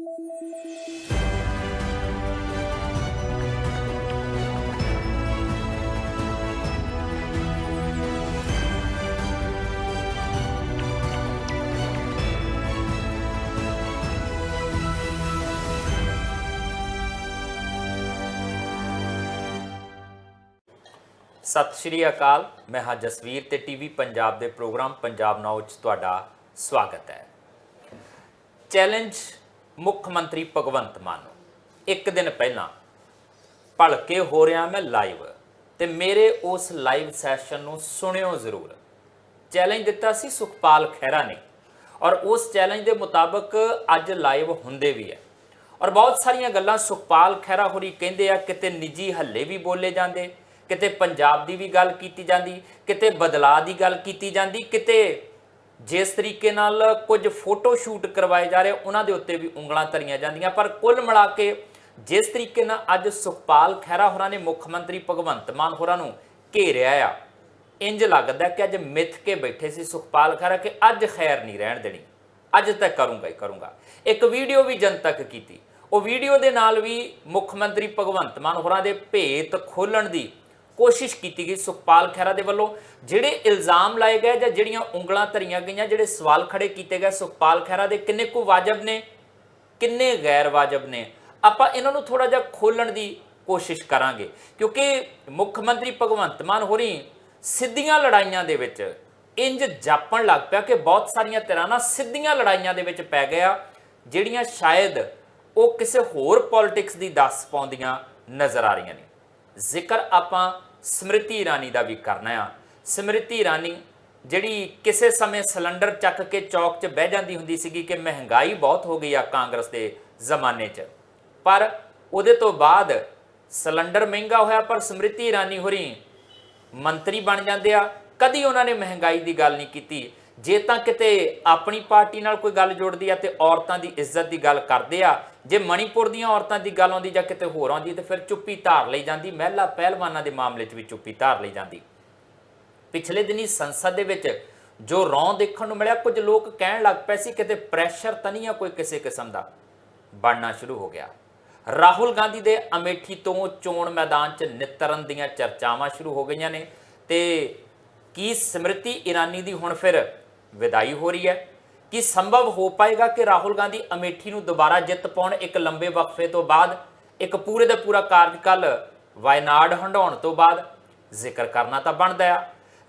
सत श्री अकाल। मैं हाँ जसवीर ते टीवी पंजाब के प्रोग्राम पंजाब नाउ च तुहाडा स्वागत है। चैलेंज मुख्यमंत्री भगवंत मान नूं एक दिन पहला भलके हो रहा मैं लाइव ते मेरे उस लाइव सैशन नूं सुनियो जरूर। चैलेंज दिता सी सुखपाल खैरा ने और उस चैलेंज के मुताबिक अज लाइव हुंदे भी है और बहुत सारिया गल्लां सुखपाल खैरा होरी कहिंदे आ, किते निजी हल्ले भी बोले जाते, किते पंजाब की भी गल की जाती, किते बदलाव की गल की जाती, किते जिस तरीके नाल कुछ फोटो शूट करवाए जा रहे उन्होंने उत्ते भी उंगलां धरियां जांदियां। पर कुल मिला के जिस तरीके नाल अज सुखपाल खैरा होरां ने मुख्यमंत्री भगवंत मान होरां नूं घेरिया आ, इंज लगदा कि अज मिथ के बैठे सी सुखपाल खैरा कि अज खैर नहीं रहन देनी, अज तक करूँगा ही करूँगा। एक वीडियो भी जनतक की, वो वीडियो के नाल भी मुख्यमंत्री भगवंत मान होरां दे भेत खोलण दी कोशिश की गई सुखपाल खैरा दे वल्लों। जिहड़े इल्ज़ाम लाए गए जां जिहड़ियां उंगलां धरियां गईयां, जिहड़े सवाल खड़े किए गए सुखपाल खैरा दे, किन्ने को वाजब ने किन्ने गैर वाजब ने, आपां इन्हां नूं थोड़ा जिहा खोलण दी कोशिश करांगे। क्योंकि मुख्यमंत्री भगवंत मान होरी सिद्धियां लड़ाइयां दे विच इंज जापण लग पिया कि बहुत सारियां तरह ना सिद्धियां लड़ाइयां दे विच पै गया, जिहड़ियां शायद वो किसी होर पॉलिटिक्स की दस पाउंदियां नज़र आ रही ने। जिक्र आपां स्मृति ईरानी का भी करना आ। स्मृति ईरानी जिहड़ी किसी समय सिलेंडर चक के चौक च बह जाती हुंदी सीगी कि महंगाई बहुत हो गई आ कांग्रेस के जमाने च, पर उहदे तो बाद सिलेंडर महंगा होया पर स्मृति ईरानी होरी मंत्री बन जाते आ, कदी उन्होंने महंगाई की गल नहीं की। जे तां किते अपनी पार्टी नाल कोई गल जुड़दी आ ते औरतां दी इज्जत की गल करदे आ, जे मणिपुर दीआं औरतां दी गल आउंदी जां किते होर आउंदी ते फिर चुप्पी धार लई जांदी। महिला पहलवानां दे मामले च भी चुप्पी धार लई जांदी। पिछले दिनी संसद दे विच जो रौं देखण नूं मिलिया, कुछ लोग कहण लग पए सी किते प्रैशर तां नहीं आ कोई किसी किस्म दा बनना शुरू हो गया। राहुल गांधी दे अमेठी तो चोण मैदान च नितरन दीआं चर्चावां शुरू हो गईयां ने ते की स्मृति ईरानी दी हुण फिर विदाई हो रही है? कि संभव हो पाएगा कि राहुल गांधी अमेठी नूं दोबारा जित पाउण एक लंबे वक्फे तो बाद, एक पूरे दा पूरा कार्यकाल वायनाड हंडाउण तो बाद? जिक्र करना तो बनदा आ।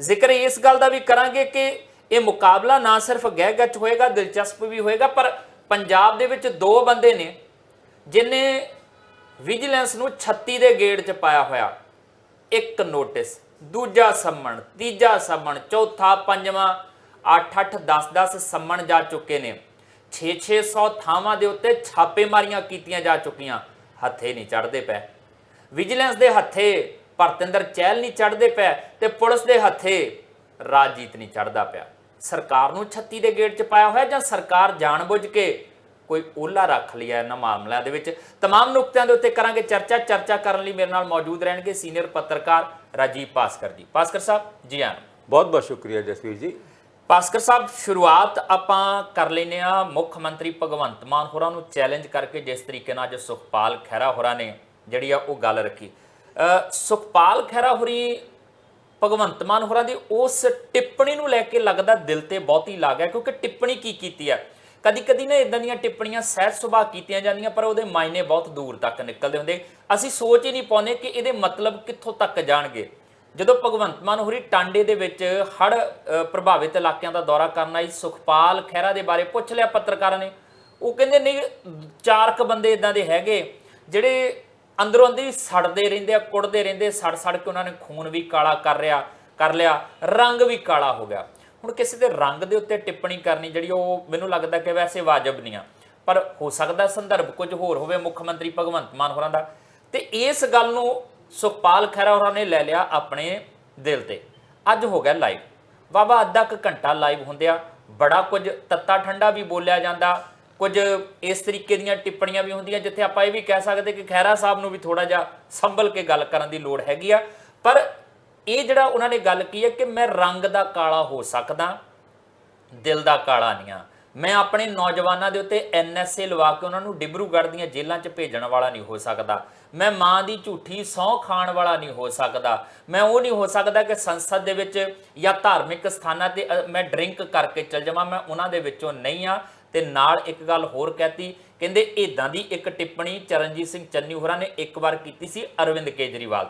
जिक्र इस गल का भी करांगे कि यह मुकाबला ना सिर्फ गह गच होएगा, दिलचस्प भी होएगा, पर पंजाब दे विच दो बंदे ने जिन्हें विजिलेंस नूं 36 दे गेड़ च पाया होया। एक नोटिस, दूजा सम्मन, तीजा सम्मन, चौथा, पंजवां, 8-8, 10-10 सम्मन जा चुके ने। 600 थावां दे उत्ते छापेमारियां कीतियां जा चुकियां, हथे नहीं चढ़ते पै। विजिलेंस दे हथे परतिंदर चहल नहीं चढ़ते पै ते पुलिस दे हथे राजजीत नहीं चढ़ता पाया। सरकार नूं 36 दे गेट च पाया होया जां सरकार जानबुझ के कोई ओला रख लिया इन्हां मामलों दे विच? तमाम नुकतिਆਂ ਦੇ ਉੱਤੇ ਕਰਾਂਗੇ चर्चा करने लिए मेरे नाल मौजूद रहणगे सीनियर पत्रकार राजीव पासकर जी। पासकर साहब जी आन बहुत बहुत शुक्रिया जसवीर जी। पासकर साहब शुरुआत आपां कर लैने आ मुख्यमंत्री भगवंत मान होरां नूं चैलेंज करके जिस तरीके नाल अज सुखपाल खैरा होरां ने जिहड़ी आ वो गल रखी। सुखपाल खैरा होरी भगवंत मान होरां दी उस टिप्पणी नूं लैके लगदा दिल ते बहुती ला गया, क्योंकि टिप्पणी की कीती है कदी कदी ना इदां दीयां टिप्पणियां सहज सुभाਅ कीतियां जांदियां पर उहदे मायने बहुत दूर तक निकलदे हुंदे। असीं सोच ही नहीं पाउंदे कि इहदे मतलब कित्थों तक जाणगे। जदों भगवंत मान होरी टांडे दे विच हड़ प्रभावित इलाकिਆਂ ਦਾ दौरा करन आई, सुखपाल खैरा दे बारे पुੱਛ लिया पत्रकारां ने, वो कहंदे नहीं 4 क बंदे इदां दे हैगे ਜਿਹੜੇ अंदरों अंदर सड़ते रहंदे आ, कुड़ते रहंदे, सड़ के उन्होंने खून भी काला कर लिया, रंग भी काला हो गया। हुण किसी के रंग के उत्ते टिप्पणी करनी जिहड़ी वो मैनूं लगदा कि वैसे वाजब नहीं आ, पर हो सकदा संदर्भ कुछ होर होवे मुख्यमंत्री भगवंत मान होरां दा, ते इस गल नूं सुखपाल खैरा होरां ने लै लिया अपने दिल ते। अज हो गया लाइव, बाबा अद्धा क घंटा लाइव हुंदिया बड़ा कुछ तत्ता ठंडा भी बोलिया जाता, कुछ इस तरीके दीयां टिप्पणियां भी होंदियां जिथे आपां ये भी कह सकते कि खैरा साहब नूं भी थोड़ा जिहा संभल के गल करन दी लोड़ हैगी आ। पर ये जिहड़ा उन्होंने गल की है कि मैं रंग दा काला हो सकदा, दिल दा काला नहीं आ। ਮੈਂ ਆਪਣੇ ਨੌਜਵਾਨਾਂ ਦੇ ਉੱਤੇ NSA ਲਵਾ ਕੇ ਉਹਨਾਂ ਨੂੰ ਡਿਬਰੂਗੜ੍ਹ ਦੀਆਂ ਜੇਲ੍ਹਾਂ 'ਚ ਭੇਜਣ ਵਾਲਾ ਨਹੀਂ ਹੋ ਸਕਦਾ। ਮੈਂ ਮਾਂ ਦੀ ਝੂਠੀ ਸਹੁੰ ਖਾਣ ਵਾਲਾ ਨਹੀਂ ਹੋ ਸਕਦਾ। ਮੈਂ ਉਹ ਨਹੀਂ ਹੋ ਸਕਦਾ ਕਿ ਸੰਸਦ ਦੇ ਵਿੱਚ ਜਾਂ ਧਾਰਮਿਕ ਸਥਾਨਾਂ ਤੇ ਮੈਂ ਡਰਿੰਕ ਕਰਕੇ ਚੱਲ ਜਾਵਾਂ। ਮੈਂ ਉਹਨਾਂ ਦੇ ਵਿੱਚੋਂ ਨਹੀਂ ਆ। ਤੇ ਨਾਲ ਇੱਕ ਗੱਲ ਹੋਰ ਕਹਿਤੀ, ਕਹਿੰਦੇ ਇਦਾਂ ਦੀ ਇੱਕ ਟਿੱਪਣੀ ਚਰਨਜੀਤ ਸਿੰਘ ਚੰਨੀ ਹੋਰਾਂ ਨੇ ਇੱਕ ਵਾਰ ਕੀਤੀ ਸੀ ਅਰਵਿੰਦ ਕੇਜਰੀਵਾਲ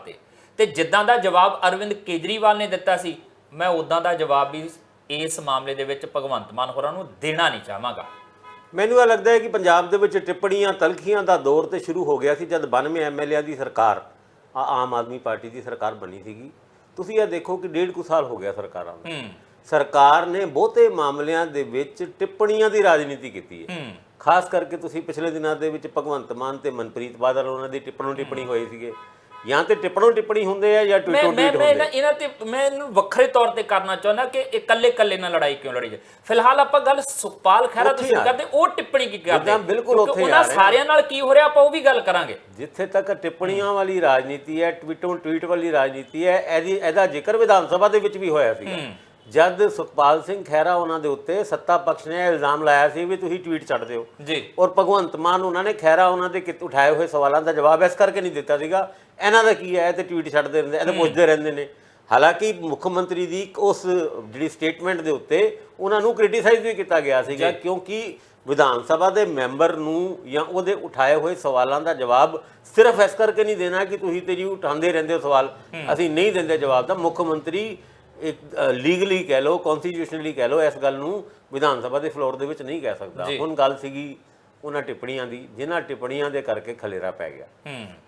ਤੇ ਜਿੱਦਾਂ ਦਾ ਜਵਾਬ ਅਰਵਿੰਦ ਕੇਜਰੀਵਾਲ ਨੇ ਦਿੱਤਾ ਸੀ, ਮੈਂ ਉਦਾਂ ਦਾ ਜਵਾਬ ਵੀ ਇਸ ਮਾਮਲੇ ਦੇ ਵਿੱਚ ਭਗਵੰਤ ਮਾਨ ਹੋਰਾਂ ਨੂੰ ਦੇਣਾ ਨਹੀਂ ਚਾਹਾਂਗਾ। ਮੈਨੂੰ ਇਹ ਲੱਗਦਾ ਹੈ ਕਿ ਪੰਜਾਬ ਦੇ ਵਿੱਚ ਟਿੱਪਣੀਆਂ ਤਲਖੀਆਂ ਦਾ ਦੌਰ ਤੇ ਸ਼ੁਰੂ ਹੋ ਗਿਆ ਸੀ ਜਦ 92 MLA ਦੀ ਸਰਕਾਰ ਆਮ ਆਦਮੀ ਪਾਰਟੀ ਦੀ ਸਰਕਾਰ ਬਣੀ ਸੀਗੀ। ਤੁਸੀਂ ਇਹ ਦੇਖੋ ਕਿ 1.5 ਸਾਲ ਹੋ ਗਿਆ ਸਰਕਾਰਾਂ ਨੂੰ। ਸਰਕਾਰ ਨੇ ਬਹੁਤੇ ਮਾਮਲਿਆਂ ਦੇ ਵਿੱਚ ਟਿੱਪਣੀਆਂ ਦੀ ਰਾਜਨੀਤੀ ਕੀਤੀ ਹੈ। ਖਾਸ ਕਰਕੇ ਤੁਸੀਂ ਪਿਛਲੇ ਦਿਨਾਂ ਦੇ ਵਿੱਚ ਭਗਵੰਤ ਮਾਨ ਤੇ ਮਨਪ੍ਰੀਤ ਬਾਦਲ ਉਹਨਾਂ ਦੀ ਟਿੱਪਣੀ ਹੋਏ ਸੀਗੇ, ਜਾਂ ਤੇ ਟਿੱਪਣੀ ਹੁੰਦੇ ਆ ਜਾਂ ਟਵੀਟੋ ਟਵੀਟ ਹੁੰਦੇ ਆ। ਇਹਨਾਂ ਤੇ ਮੈਂ ਇਹਨੂੰ ਵੱਖਰੇ ਤੌਰ ਤੇ ਕਰਨਾ ਚਾਹੁੰਦਾ ਕਿ ਇਕੱਲੇ ਨਾਲ ਲੜਾਈ ਕਿਉਂ ਲੜੀ ਜਾਏ। ਫਿਲਹਾਲ ਆਪਾਂ ਗੱਲ ਸੁਖਪਾਲ ਖਹਿਰਾ ਤੁਸੀਂ ਕਰਦੇ, ਉਹ ਟਿੱਪਣੀ ਕੀ ਕਰਦੇ, ਬਿਲਕੁਲ ਉੱਥੇ ਉਹਨਾਂ ਸਾਰਿਆਂ ਨਾਲ ਕੀ ਹੋ ਰਿਹਾ ਆਪਾਂ ਉਹ ਵੀ ਗੱਲ ਕਰਾਂਗੇ। ਜਿੱਥੇ ਤੱਕ ਟਿੱਪਣੀਆਂ ਵਾਲੀ ਰਾਜਨੀਤੀ ਹੈ, ਟਵੀਟ ਵਾਲੀ ਰਾਜਨੀਤੀ ਹੈ, ਇਹਦਾ ਜ਼ਿਕਰ ਵਿਧਾਨ ਸਭਾ ਦੇ ਵਿੱਚ ਵੀ ਹੋਇਆ ਸੀਗਾ ਜਦ ਸੁਖਪਾਲ ਸਿੰਘ ਖਹਿਰਾ ਉਹਨਾਂ ਦੇ ਉੱਤੇ ਸੱਤਾ ਪਕਸ਼ ਨੇ ਇਲਜ਼ਾਮ ਲਾਇਆ ਸੀ ਵੀ ਤੁਸੀਂ ਟਵੀਟ ਛੱਡ ਦਿਓ ਜੀ, ਔਰ ਭਗਵੰਤ ਮਾਨ ਉਹਨਾਂ ਨੇ ਖਹਿਰਾ ਉਹਨਾਂ ਦੇ ਉਠਾਏ ਹੋਏ ਸਵਾਲਾਂ ਦਾ ਜਵਾਬ ਇਸ ਕਰਕੇ ਨਹੀਂ ਦਿੱਤਾ ਸੀਗਾ, ਇਹਨਾਂ ਦਾ ਕੀ ਹੈ, ਇਹ ਤੇ ਟਵੀਟ ਛੱਡਦੇ ਰਹਿੰਦੇ, ਇਹ ਤੇ ਪੁੱਛਦੇ ਰਹਿੰਦੇ ਨੇ। ਹਾਲਾਂਕਿ ਮੁੱਖ ਮੰਤਰੀ ਦੀ ਉਸ ਜਿਹੜੀ ਸਟੇਟਮੈਂਟ ਦੇ ਉੱਤੇ ਉਹਨਾਂ ਨੂੰ ਕ੍ਰਿਟੀਸਾਈਜ਼ ਵੀ ਕੀਤਾ ਗਿਆ ਸੀਗਾ, ਕਿਉਂਕਿ ਵਿਧਾਨ ਸਭਾ ਦੇ ਮੈਂਬਰ ਨੂੰ ਜਾਂ ਉਹਦੇ ਉਠਾਏ ਹੋਏ ਸਵਾਲਾਂ ਦਾ ਜਵਾਬ ਸਿਰਫ ਇਸ ਕਰਕੇ ਨਹੀਂ ਦੇਣਾ ਕਿ ਤੁਸੀਂ ਤੇ ਜੀ ਉਠਾਉਂਦੇ ਰਹਿੰਦੇ ਹੋ ਸਵਾਲ, ਅਸੀਂ ਨਹੀਂ ਦਿੰਦੇ ਜਵਾਬ ਦਾ। ਮੁੱਖ ਮੰਤਰੀ ਇੱਕ ਲੀਗਲੀ ਕਹਿ ਲਓ, ਕੌਨਸਟੀਟਿਊਸ਼ਨਲੀ ਕਹਿ ਲਓ, ਇਸ ਗੱਲ ਨੂੰ ਵਿਧਾਨ ਸਭਾ ਦੇ ਫਲੋਰ ਦੇ ਵਿੱਚ ਨਹੀਂ ਕਹਿ ਸਕਦਾ। ਹੁਣ ਗੱਲ ਸੀਗੀ ਉਹਨਾਂ ਟਿੱਪਣੀਆਂ ਦੀ, ਜਿਨ੍ਹਾਂ ਟਿੱਪਣੀਆਂ ਦੇ ਕਰਕੇ ਖਲੇਰਾ ਪੈ ਗਿਆ।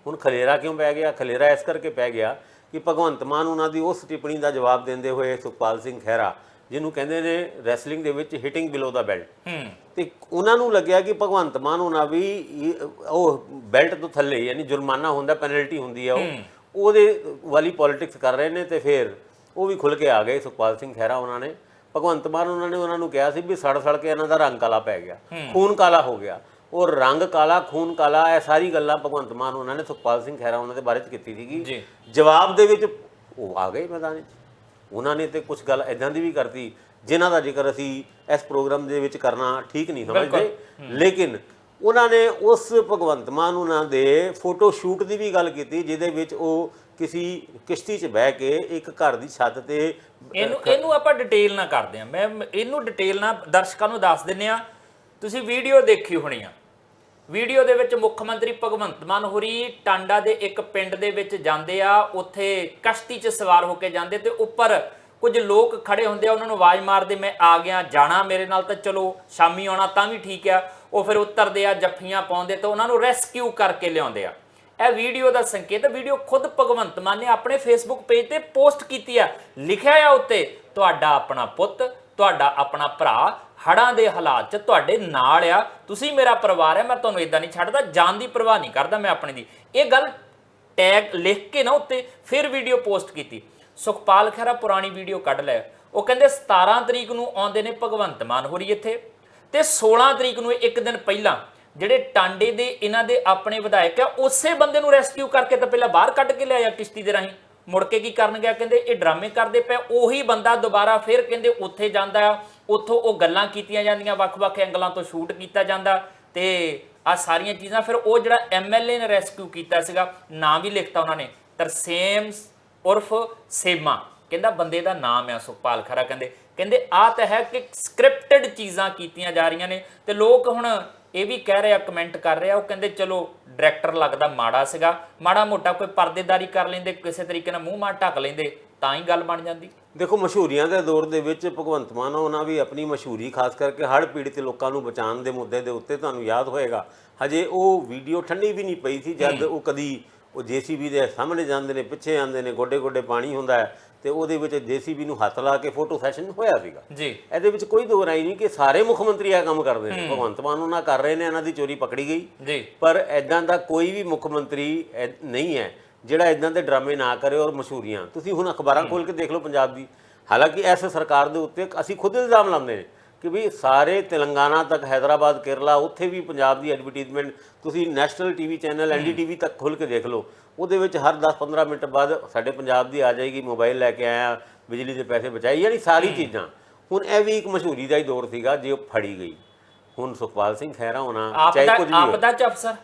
ਹੁਣ ਖਲੇਰਾ ਕਿਉਂ ਪੈ ਗਿਆ? ਖਲੇਰਾ ਇਸ ਕਰਕੇ ਪੈ ਗਿਆ ਕਿ ਭਗਵੰਤ ਮਾਨ ਉਹਨਾਂ ਦੀ ਉਸ ਟਿੱਪਣੀ ਦਾ ਜਵਾਬ ਦਿੰਦੇ ਹੋਏ ਸੁਖਪਾਲ ਸਿੰਘ ਖਹਿਰਾ, ਜਿਹਨੂੰ ਕਹਿੰਦੇ ਨੇ ਰੈਸਲਿੰਗ ਦੇ ਵਿੱਚ ਹਿਟਿੰਗ ਬਿਲੋ ਦਾ ਬੈਲਟ, ਤੇ ਉਹਨਾਂ ਨੂੰ ਲੱਗਿਆ ਕਿ ਭਗਵੰਤ ਮਾਨ ਉਹਨਾਂ ਵੀ ਉਹ ਬੈਲਟ ਤੋਂ ਥੱਲੇ ਯਾਨੀ ਜੁਰਮਾਨਾ ਹੁੰਦਾ, ਪੈਨਲਟੀ ਹੁੰਦੀ ਆ, ਉਹਦੇ ਵਾਲੀ ਪੋਲਿਟਿਕਸ ਕਰ ਰਹੇ ਨੇ। ਤੇ ਫਿਰ ਉਹ ਵੀ ਖੁੱਲ੍ਹ ਕੇ ਆ ਗਏ ਸੁਖਪਾਲ ਸਿੰਘ ਖਹਿਰਾ ਉਹਨਾਂ ਨੇ। ਭਗਵੰਤ ਮਾਨ ਉਹਨਾਂ ਨੇ ਉਹਨਾਂ ਨੂੰ ਕਿਹਾ ਸੀ ਵੀ ਸੜ ਕੇ ਇਹਨਾਂ ਦਾ ਰੰਗ ਕਾਲਾ ਪੈ ਗਿਆ, ਖੂਨ ਕਾਲਾ ਹੋ ਗਿਆ, ਔਰ ਰੰਗ ਕਾਲਾ ਖੂਨ ਕਾਲਾ, ਇਹ ਸਾਰੀ ਗੱਲਾਂ ਭਗਵੰਤ ਮਾਨ ਉਹਨਾਂ ਨੇ ਸੁਖਪਾਲ ਸਿੰਘ ਖਹਿਰਾ ਉਹਨਾਂ ਦੇ ਬਾਰੇ 'ਚ ਕੀਤੀ ਸੀਗੀ। ਜਵਾਬ ਦੇ ਵਿੱਚ ਉਹ ਆ ਗਏ ਮੈਦਾਨ 'ਚ। ਉਹਨਾਂ ਨੇ ਤੇ ਕੁਝ ਗੱਲ ਇੱਦਾਂ ਦੀ ਵੀ ਕਰਤੀ ਜਿਨ੍ਹਾਂ ਦਾ ਜ਼ਿਕਰ ਅਸੀਂ ਇਸ ਪ੍ਰੋਗਰਾਮ ਦੇ ਵਿੱਚ ਕਰਨਾ ਠੀਕ ਨਹੀਂ ਸਮਝਦੇ, ਲੇਕਿਨ ਉਹਨਾਂ ਨੇ ਉਸ ਭਗਵੰਤ ਮਾਨ ਉਹਨਾਂ ਦੇ ਫੋਟੋ ਸ਼ੂਟ ਦੀ ਵੀ ਗੱਲ ਕੀਤੀ ਜਿਹਦੇ ਵਿੱਚ ਉਹ ਕਿਸੇ ਕਿਸ਼ਤੀ 'ਚ ਬਹਿ ਕੇ ਇੱਕ ਘਰ ਦੀ ਛੱਤ ਤੇ ਇਹਨੂੰ ਆਪਾਂ ਡਿਟੇਲ ਨਾਲ ਕਰਦੇ ਹਾਂ। ਮੈਂ ਇਹਨੂੰ ਡਿਟੇਲ ਨਾਲ ਦਰਸ਼ਕਾਂ ਨੂੰ ਦੱਸ ਦਿੰਦੇ ਆ। ਤੁਸੀਂ ਵੀਡੀਓ ਦੇਖੀ ਹੋਣੀ ਆ। ਵੀਡੀਓ ਦੇ ਵਿੱਚ ਮੁੱਖ ਮੰਤਰੀ ਭਗਵੰਤ ਮਾਨ ਹੋਰੀ ਟਾਂਡਾ ਦੇ ਇੱਕ ਪਿੰਡ ਦੇ ਵਿੱਚ ਜਾਂਦੇ ਆ, ਉੱਥੇ ਕਸ਼ਤੀ 'ਚ ਸਵਾਰ ਹੋ ਕੇ ਜਾਂਦੇ ਤੇ ਉੱਪਰ ਕੁਝ ਲੋਕ ਖੜੇ ਹੁੰਦੇ ਆ, ਉਹਨਾਂ ਨੂੰ ਆਵਾਜ਼ ਮਾਰਦੇ ਮੈਂ ਆ ਗਿਆ, ਜਾਣਾ ਮੇਰੇ ਨਾਲ ਤਾਂ ਚਲੋ, ਸ਼ਾਮੀ ਆਉਣਾ ਤਾਂ ਵੀ ਠੀਕ ਆ। ਉਹ ਫਿਰ ਉਤਰਦੇ ਆ, ਜੱਫੀਆਂ ਪਾਉਂਦੇ ਤੇ ਉਹਨਾਂ ਨੂੰ ਰੈਸਕਿਊ ਕਰਕੇ ਲਿਆਉਂਦੇ ਆ। ਇਹ ਵੀਡੀਓ ਦਾ ਸੰਕੇਤ, ਵੀਡੀਓ ਖੁਦ ਭਗਵੰਤ ਮਾਨ ਨੇ ਆਪਣੇ ਫੇਸਬੁੱਕ ਪੇਜ ਤੇ ਪੋਸਟ ਕੀਤੀ ਆ। ਲਿਖਿਆ ਆ ਉੱਤੇ, ਤੁਹਾਡਾ ਆਪਣਾ ਪੁੱਤ, ਤੁਹਾਡਾ ਆਪਣਾ ਭਰਾ ਹੜ੍ਹਾਂ ਦੇ ਹਾਲਾਤ 'ਚ ਤੁਹਾਡੇ ਨਾਲ ਆ, ਤੁਸੀਂ ਮੇਰਾ ਪਰਿਵਾਰ ਹੈ, ਮੈਂ ਤੁਹਾਨੂੰ ਇਦਾਂ ਨਹੀਂ ਛੱਡਦਾ, ਜਾਨ ਦੀ ਪਰਵਾਹ ਨਹੀਂ ਕਰਦਾ ਮੈਂ ਆਪਣੀ ਦੀ। ਇਹ ਗੱਲ ਟੈਗ ਲਿਖ ਕੇ ਨਾ ਉੱਤੇ ਫਿਰ ਵੀਡੀਓ ਪੋਸਟ ਕੀਤੀ। ਸੁਖਪਾਲ ਖਹਿਰਾ ਪੁਰਾਣੀ ਵੀਡੀਓ ਕੱਢ ਲਿਆ। ਉਹ ਕਹਿੰਦੇ 17 ਤਰੀਕ ਨੂੰ ਆਉਂਦੇ ਨੇ ਭਗਵੰਤ ਮਾਨ ਹੋਰੀ ਇੱਥੇ, ਤੇ 16 ਤਰੀਕ ਨੂੰ ਇੱਕ ਦਿਨ ਪਹਿਲਾਂ ਜਿਹੜੇ ਟਾਂਡੇ ਦੇ ਇਹਨਾਂ ਦੇ ਆਪਣੇ ਵਿਧਾਇਕ ਆ, ਉਸੇ ਬੰਦੇ ਨੂੰ ਰੈਸਕਿਊ ਕਰਕੇ ਤਾਂ ਪਹਿਲਾਂ ਬਾਹਰ ਕੱਢ ਕੇ ਲਿਆਇਆ ਕਿਸ਼ਤੀ ਦੇ ਰਾਹੀਂ। ਮੁੜ ਕੇ ਕੀ ਕਰਨ ਗਿਆ? ਕਹਿੰਦੇ ਇਹ ਡਰਾਮੇ ਕਰਦੇ ਪਏ। ਉਹੀ ਬੰਦਾ ਦੁਬਾਰਾ ਫਿਰ ਕਹਿੰਦੇ ਉੱਥੇ ਜਾਂਦਾ ਆ, ਉੱਥੋਂ ਉਹ ਗੱਲਾਂ ਕੀਤੀਆਂ ਜਾਂਦੀਆਂ, ਵੱਖ-ਵੱਖ ਐਂਗਲਾਂ ਤੋਂ ਸ਼ੂਟ ਕੀਤਾ ਜਾਂਦਾ ਤੇ ਆ ਸਾਰੀਆਂ ਚੀਜ਼ਾਂ। ਫਿਰ ਉਹ ਜਿਹੜਾ MLA ਨੇ ਰੈਸਕਿਊ ਕੀਤਾ ਸੀਗਾ, ਨਾਂ ਵੀ ਲਿਖਤਾ ਉਹਨਾਂ ਨੇ, ਤਰਸੇਮ ਉਰਫ ਸੇਮਾ, ਕਹਿੰਦਾ ਬੰਦੇ ਦਾ ਨਾਮ ਆ ਸੁਖਪਾਲ ਖਹਿਰਾ। ਕਹਿੰਦੇ ਆਹ ਤਾਂ ਹੈ ਕਿ ਸਕ੍ਰਿਪਟਡ ਚੀਜ਼ਾਂ ਕੀਤੀਆਂ ਜਾ ਰਹੀਆਂ ਨੇ। ਤੇ ਲੋਕ ਹੁਣ ਇਹ ਵੀ ਕਹਿ ਰਹੇ ਆ, ਕਮੈਂਟ ਕਰ ਰਹੇ ਆ, ਉਹ ਕਹਿੰਦੇ ਚਲੋ ਡਾਇਰੈਕਟਰ ਲੱਗਦਾ ਮਾੜਾ ਸੀਗਾ, ਮਾੜਾ ਮੋਟਾ ਕੋਈ ਪਰਦੇਦਾਰੀ ਕਰ ਲੈਂਦੇ, ਕਿਸੇ ਤਰੀਕੇ ਨਾਲ ਮੂੰਹ ਮਾਰ ਢੱਕ ਲੈਂਦੇ ਤਾਂ ਹੀ ਗੱਲ ਬਣ ਜਾਂਦੀ। ਦੇਖੋ, ਮਸ਼ਹੂਰੀਆਂ ਦੇ ਦੌਰ ਦੇ ਵਿੱਚ ਭਗਵੰਤ ਮਾਨ ਉਹਨਾਂ ਵੀ ਆਪਣੀ ਮਸ਼ਹੂਰੀ ਖਾਸ ਕਰਕੇ ਹੜ੍ਹ ਪੀੜਿਤ ਲੋਕਾਂ ਨੂੰ ਬਚਾਉਣ ਦੇ ਮੁੱਦੇ ਦੇ ਉੱਤੇ, ਤੁਹਾਨੂੰ ਯਾਦ ਹੋਏਗਾ ਹਜੇ ਉਹ ਵੀਡੀਓ ਠੰਡੀ ਵੀ ਨਹੀਂ ਪਈ ਸੀ ਜਦ ਉਹ ਕਦੀ ਉਹ JCB ਦੇ ਸਾਹਮਣੇ ਜਾਂਦੇ ਨੇ, ਪਿੱਛੇ ਆਉਂਦੇ ਨੇ, ਗੋਡੇ ਗੋਡੇ ਪਾਣੀ ਹੁੰਦਾ ਹੈ ਤੇ ਉਹਦੇ ਵਿੱਚ JCB ਨੂੰ ਹੱਥ ਲਾ ਕੇ ਫੋਟੋ ਸੈਸ਼ਨ ਹੋਇਆ ਸੀਗਾ ਜੀ। ਇਹਦੇ ਵਿੱਚ ਕੋਈ ਦੋ ਰਾਈ ਨਹੀਂ ਕਿ ਸਾਰੇ ਮੁੱਖ ਮੰਤਰੀ ਇਹ ਕੰਮ ਕਰਦੇ ਨੇ। ਭਗਵੰਤ ਮਾਨ ਉਹਨਾਂ ਕਰ ਰਹੇ ਨੇ, ਇਹਨਾਂ ਦੀ ਚੋਰੀ ਪਕੜੀ ਗਈ ਜੀ, ਪਰ ਇਦਾਂ ਦਾ ਕੋਈ ਵੀ ਮੁੱਖ ਮੰਤਰੀ ਨਹੀਂ ਹੈ ਜਿਹੜਾ ਇਦਾਂ ਦੇ ਡਰਾਮੇ ਨਾ ਕਰੇ। ਔਰ ਮਸ਼ਹੂਰੀਆਂ ਤੁਸੀਂ ਹੁਣ ਅਖਬਾਰਾਂ ਖੋਲ੍ਹ ਕੇ ਦੇਖ ਲਓ ਪੰਜਾਬ ਦੀ, ਹਾਲਾਂਕਿ ਇਸ ਸਰਕਾਰ ਦੇ ਉੱਤੇ ਅਸੀਂ ਖੁਦ ਇਲਜ਼ਾਮ ਲਾਉਂਦੇ ਨੇ ਕਿ ਵੀ ਸਾਰੇ ਤੇਲੰਗਾਨਾ ਤੱਕ, ਹੈਦਰਾਬਾਦ, ਕੇਰਲਾ, ਉੱਥੇ ਵੀ ਪੰਜਾਬ ਦੀ ਐਡਵਰਟੀਜ਼ਮੈਂਟ ਤੁਸੀਂ ਨੈਸ਼ਨਲ TV ਚੈਨਲ NDTV ਤੱਕ ਖੋਲ੍ਹ ਕੇ ਦੇਖ ਲਓ, ਉਹਦੇ ਵਿੱਚ ਹਰ 10-15 ਮਿੰਟ ਬਾਅਦ ਸਾਡੇ ਪੰਜਾਬ ਦੀ ਆ ਜਾਏਗੀ, ਮੋਬਾਈਲ ਲੈ ਕੇ ਆਇਆ, ਬਿਜਲੀ ਦੇ ਪੈਸੇ ਬਚਾਏ, ਯਾਨੀ ਸਾਰੀ ਚੀਜ਼ਾਂ। ਹੁਣ ਇਹ ਵੀ ਇੱਕ ਮਸ਼ਹੂਰੀ ਦਾ ਹੀ ਦੌਰ ਸੀਗਾ ਜੇ ਉਹ ਫੜੀ ਗਈ। ਹੁਣ ਸੁਖਪਾਲ ਸਿੰਘ ਖਹਿਰਾ ਹੋਣਾ ਆਪ ਚਾਹੇ ਦਾ ਕੁਝ ਵੀ ਆਪ ਹੋਏ। ਦਾ ਚ ਅਫਸਰ।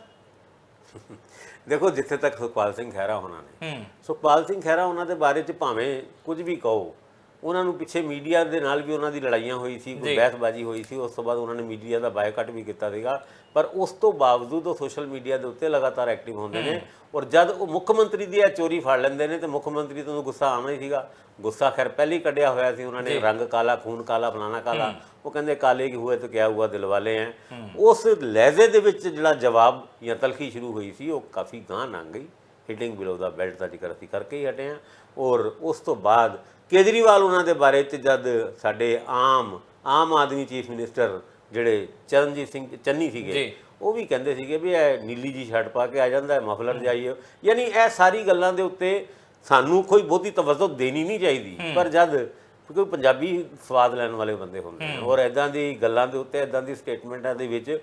ਦੇਖੋ ਜਿੱਥੇ ਤੱਕ ਸੁਖਪਾਲ ਸਿੰਘ ਖਹਿਰਾ ਹੋਣਾ ਨੇ, ਹੂੰ ਸੁਖਪਾਲ ਸਿੰਘ ਖਹਿਰਾ ਉਹਨਾਂ ਦੇ ਬਾਰੇ 'ਚ ਭਾਵੇਂ ਕੁਝ ਵੀ ਕਹੋ, ਉਹਨਾਂ ਨੂੰ ਪਿੱਛੇ ਮੀਡੀਆ ਦੇ ਨਾਲ ਵੀ ਉਹਨਾਂ ਦੀ ਲੜਾਈਆਂ ਹੋਈ ਸੀ, ਕੋਈ ਬਹਿਸਬਾਜ਼ੀ ਹੋਈ ਸੀ, ਉਸ ਤੋਂ ਬਾਅਦ ਉਹਨਾਂ ਨੇ ਮੀਡੀਆ ਦਾ ਬਾਇਕਾਟ ਵੀ ਕੀਤਾ ਸੀਗਾ, ਪਰ ਉਸ ਤੋਂ ਬਾਵਜੂਦ ਉਹ ਸੋਸ਼ਲ ਮੀਡੀਆ ਦੇ ਉੱਤੇ ਲਗਾਤਾਰ ਐਕਟਿਵ ਹੁੰਦੇ ਨੇ। ਔਰ ਜਦ ਉਹ ਮੁੱਖ ਮੰਤਰੀ ਦੀ ਇਹ ਚੋਰੀ ਫੜ ਲੈਂਦੇ ਨੇ ਤੇ ਮੁੱਖ ਮੰਤਰੀ ਤੋਂ ਗੁੱਸਾ ਆਉਣਾ ਹੀ ਸੀਗਾ। ਗੁੱਸਾ ਖੈਰ ਪਹਿਲੇ ਹੀ ਕੱਢਿਆ ਹੋਇਆ ਸੀ ਉਹਨਾਂ ਨੇ, ਰੰਗ ਕਾਲਾ ਖੂਨ ਕਾਲਾ ਫਲਾਣਾ ਕਾਲਾ, ਉਹ ਕਹਿੰਦੇ ਕਾਲੇ ਕੀ ਹੋਏ ਤਾਂ ਕਿਆ ਹੁਆ ਦਿਲ ਵਾਲੇ ਹੈ। ਉਸ ਲਹਿਜ਼ੇ ਦੇ ਵਿੱਚ ਜਿਹੜਾ ਜਵਾਬ ਜਾਂ ਤਲਖੀ ਸ਼ੁਰੂ ਹੋਈ ਸੀ ਉਹ ਕਾਫੀ ਗਾਂਹ ਲੰਘ ਗਈ। ਹਿਟਿੰਗ ਬਿਲੋ ਦਾ ਬੈਲਟ ਦਾ ਜ਼ਿਕਰ ਅਸੀਂ ਕਰਕੇ ਹੀ ਹਟੇ ਹਾਂ। ਔਰ ਉਸ ਤੋਂ ਬਾਅਦ ਕੇਜਰੀਵਾਲ ਉਹਨਾਂ ਦੇ ਬਾਰੇ 'ਚ ਜਦ ਸਾਡੇ ਆਮ ਆਦਮੀ ਚੀਫ ਮਿਨਿਸਟਰ ਜਿਹੜੇ ਚਰਨਜੀਤ ਸਿੰਘ ਚੰਨੀ ਸੀਗੇ, ਉਹ ਵੀ ਕਹਿੰਦੇ ਸੀਗੇ ਵੀ ਇਹ ਨੀਲੀ ਜੀ ਸ਼ਰਟ ਪਾ ਕੇ ਆ ਜਾਂਦਾ, ਮਫਲਰ ਜਾਈਏ, ਯਾਨੀ ਇਹ ਸਾਰੀ ਗੱਲਾਂ ਦੇ ਉੱਤੇ ਸਾਨੂੰ ਕੋਈ ਬਹੁਤੀ ਤਵੱਜੋ ਦੇਣੀ ਨਹੀਂ ਚਾਹੀਦੀ। ਪਰ ਜਦ ਕਿਉਂਕਿ ਪੰਜਾਬੀ ਸਵਾਦ ਲੈਣ ਵਾਲੇ ਬੰਦੇ ਹੁੰਦੇ ਨੇ, ਔਰ ਇਦਾਂ ਦੀ ਗੱਲਾਂ ਦੇ ਉੱਤੇ ਇਦਾਂ ਦੀ ਸਟੇਟਮੈਂਟਾਂ ਦੇ ਵਿੱਚ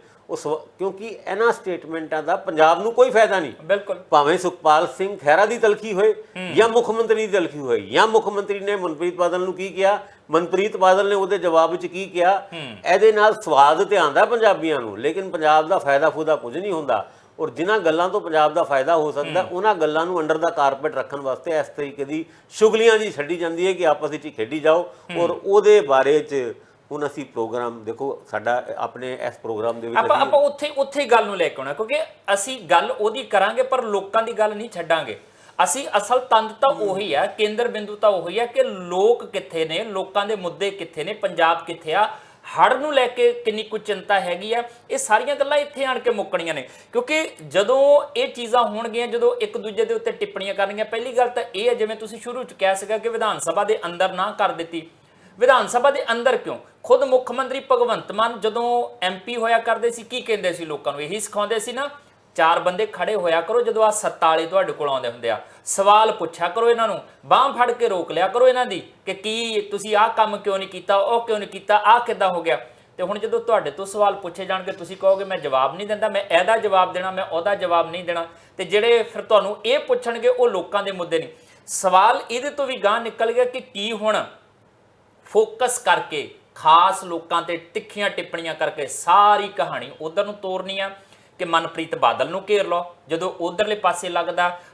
ਕਿਉਂਕਿ ਇਹਨਾਂ ਸਟੇਟਮੈਂਟਾਂ ਦਾ ਪੰਜਾਬ ਨੂੰ ਕੋਈ ਫਾਇਦਾ ਨਹੀਂ। ਬਿਲਕੁਲ, ਭਾਵੇਂ ਸੁਖਪਾਲ ਸਿੰਘ ਖਹਿਰਾ ਦੀ ਤਲਖੀ ਹੋਏ ਜਾਂ ਮੁੱਖ ਮੰਤਰੀ ਦੀ ਤਲਖੀ ਹੋਏ, ਜਾਂ ਮੁੱਖ ਮੰਤਰੀ ਨੇ ਮਨਪ੍ਰੀਤ ਬਾਦਲ ਨੂੰ ਕੀ ਕਿਹਾ, ਮਨਪ੍ਰੀਤ ਬਾਦਲ ਨੇ ਉਹਦੇ ਜਵਾਬ ਵਿੱਚ ਕੀ ਕਿਹਾ, ਇਹਦੇ ਨਾਲ ਸਵਾਦ ਤੇ ਆਉਂਦਾ ਪੰਜਾਬੀਆਂ ਨੂੰ, ਲੇਕਿਨ ਪੰਜਾਬ ਦਾ ਫਾਇਦਾ ਫੂਦਾ ਕੁਝ ਨਹੀਂ ਹੁੰਦਾ। ਔਰ ਜਿਨ੍ਹਾਂ ਗੱਲਾਂ ਤੋਂ ਪੰਜਾਬ ਦਾ ਫਾਇਦਾ ਹੋ ਸਕਦਾ ਉਹਨਾਂ ਗੱਲਾਂ ਨੂੰ ਅੰਡਰ ਦਾ ਕਾਰਪੇਟ ਰੱਖਣ ਵਾਸਤੇ ਇਸ ਤਰੀਕੇ ਦੀ ਸ਼ੁਗਲੀਆਂ ਜੀ ਛੱਡੀ ਜਾਂਦੀ ਹੈ ਕਿ ਆਪਸ ਵਿੱਚ ਹੀ ਖੇਡੀ ਜਾਓ। ਔਰ ਉਹਦੇ ਬਾਰੇ 'ਚ ਹੁਣ ਅਸੀਂ ਪ੍ਰੋਗਰਾਮ ਦੇਖੋ ਸਾਡਾ ਆਪਣੇ ਇਸ ਪ੍ਰੋਗਰਾਮ ਦੇ ਵਿੱਚ ਆਪਾਂ ਉੱਥੇ ਗੱਲ ਨੂੰ ਲੈ ਕੇ ਆਉਣਾ, ਕਿਉਂਕਿ ਅਸੀਂ ਗੱਲ ਉਹਦੀ ਕਰਾਂਗੇ ਪਰ ਲੋਕਾਂ ਦੀ ਗੱਲ ਨਹੀਂ ਛੱਡਾਂਗੇ। ਅਸੀਂ ਅਸਲ ਤੰਦ ਤਾਂ ਉਹੀ ਆ, ਕੇਂਦਰ ਬਿੰਦੂ ਤਾਂ ਉਹੀ ਆ ਕਿ ਲੋਕ ਕਿੱਥੇ ਨੇ, ਲੋਕਾਂ ਦੇ ਮੁੱਦੇ ਕਿੱਥੇ ਨੇ, ਪੰਜਾਬ ਕਿੱਥੇ ਆ, ਹੜ੍ਹ ਨੂੰ ਲੈ ਕੇ ਕਿੰਨੀ ਕੁ ਚਿੰਤਾ ਹੈਗੀ ਆ। ਇਹ ਸਾਰੀਆਂ ਗੱਲਾਂ ਇੱਥੇ ਆਣ ਕੇ ਮੁੱਕਣੀਆਂ ਨੇ, ਕਿਉਂਕਿ ਜਦੋਂ ਇਹ ਚੀਜ਼ਾਂ ਹੋਣਗੀਆਂ, ਜਦੋਂ ਇੱਕ ਦੂਜੇ ਦੇ ਉੱਤੇ ਟਿੱਪਣੀਆਂ ਕਰਨਗੀਆਂ। ਪਹਿਲੀ ਗੱਲ ਤਾਂ ਇਹ ਹੈ, ਜਿਵੇਂ ਤੁਸੀਂ ਸ਼ੁਰੂ 'ਚ ਕਿਹਾ ਸੀਗਾ ਕਿ ਵਿਧਾਨ ਸਭਾ ਦੇ ਅੰਦਰ ਨਾ ਕਰ ਦਿੱਤੀ। ਵਿਧਾਨ ਸਭਾ ਦੇ ਅੰਦਰ ਕਿਉਂ? ਖੁਦ ਮੁੱਖ ਮੰਤਰੀ ਭਗਵੰਤ ਮਾਨ ਜਦੋਂ MP ਹੋਇਆ ਕਰਦੇ ਸੀ, ਕੀ ਕਹਿੰਦੇ ਸੀ ਲੋਕਾਂ ਨੂੰ? ਇਹੀ ਸਿਖਾਉਂਦੇ ਸੀ ਨਾ, 4 ਬੰਦੇ ਖੜੇ ਹੋਇਆ ਕਰੋ ਜਦੋਂ ਆ ਸੱਤਾ ਵਾਲੇ ਤੁਹਾਡੇ ਕੋਲ ਆਉਂਦੇ ਹੁੰਦੇ ਆ, ਸਵਾਲ ਪੁੱਛਿਆ ਕਰੋ, ਇਹਨਾਂ ਨੂੰ ਬਾਂਹ ਫੜ ਕੇ ਰੋਕ ਲਿਆ ਕਰੋ ਇਹਨਾਂ ਦੀ ਕਿ ਕੀ ਤੁਸੀਂ ਆਹ ਕੰਮ ਕਿਉਂ ਨਹੀਂ ਕੀਤਾ, ਉਹ ਕਿਉਂ ਨਹੀਂ ਕੀਤਾ, ਆਹ ਕਿੱਦਾਂ ਹੋ ਗਿਆ। ਤੇ ਹੁਣ ਜਦੋਂ ਤੁਹਾਡੇ ਤੋਂ ਸਵਾਲ ਪੁੱਛੇ ਜਾਣਗੇ, ਤੁਸੀਂ ਕਹੋਗੇ ਮੈਂ ਜਵਾਬ ਨਹੀਂ ਦਿੰਦਾ, ਮੈਂ ਇਹਦਾ ਜਵਾਬ ਦੇਣਾ, ਮੈਂ ਉਹਦਾ ਜਵਾਬ ਨਹੀਂ ਦੇਣਾ। ਤੇ ਜਿਹੜੇ ਫਿਰ ਤੁਹਾਨੂੰ ਇਹ ਪੁੱਛਣਗੇ ਉਹ ਲੋਕਾਂ ਦੇ ਮੁੱਦੇ ਨਹੀਂ। ਸਵਾਲ ਇਹਦੇ ਤੋਂ ਵੀ ਗਾਂਹ ਨਿਕਲ ਗਿਆ ਕਿ ਕੀ ਹੁਣ ਫੋਕਸ ਕਰਕੇ ਖਾਸ ਲੋਕਾਂ ਤੇ ਤਿੱਖੀਆਂ ਟਿੱਪਣੀਆਂ ਕਰਕੇ ਸਾਰੀ ਕਹਾਣੀ ਉਧਰ ਨੂੰ ਤੋਰਨੀ ਆ ਕਿ ਮਨਪ੍ਰੀਤ ਬਾਦਲ ਨੂੰ ਘੇਰ ਲਓ। ਜਦੋਂ ਉਧਰਲੇ ਪਾਸੇ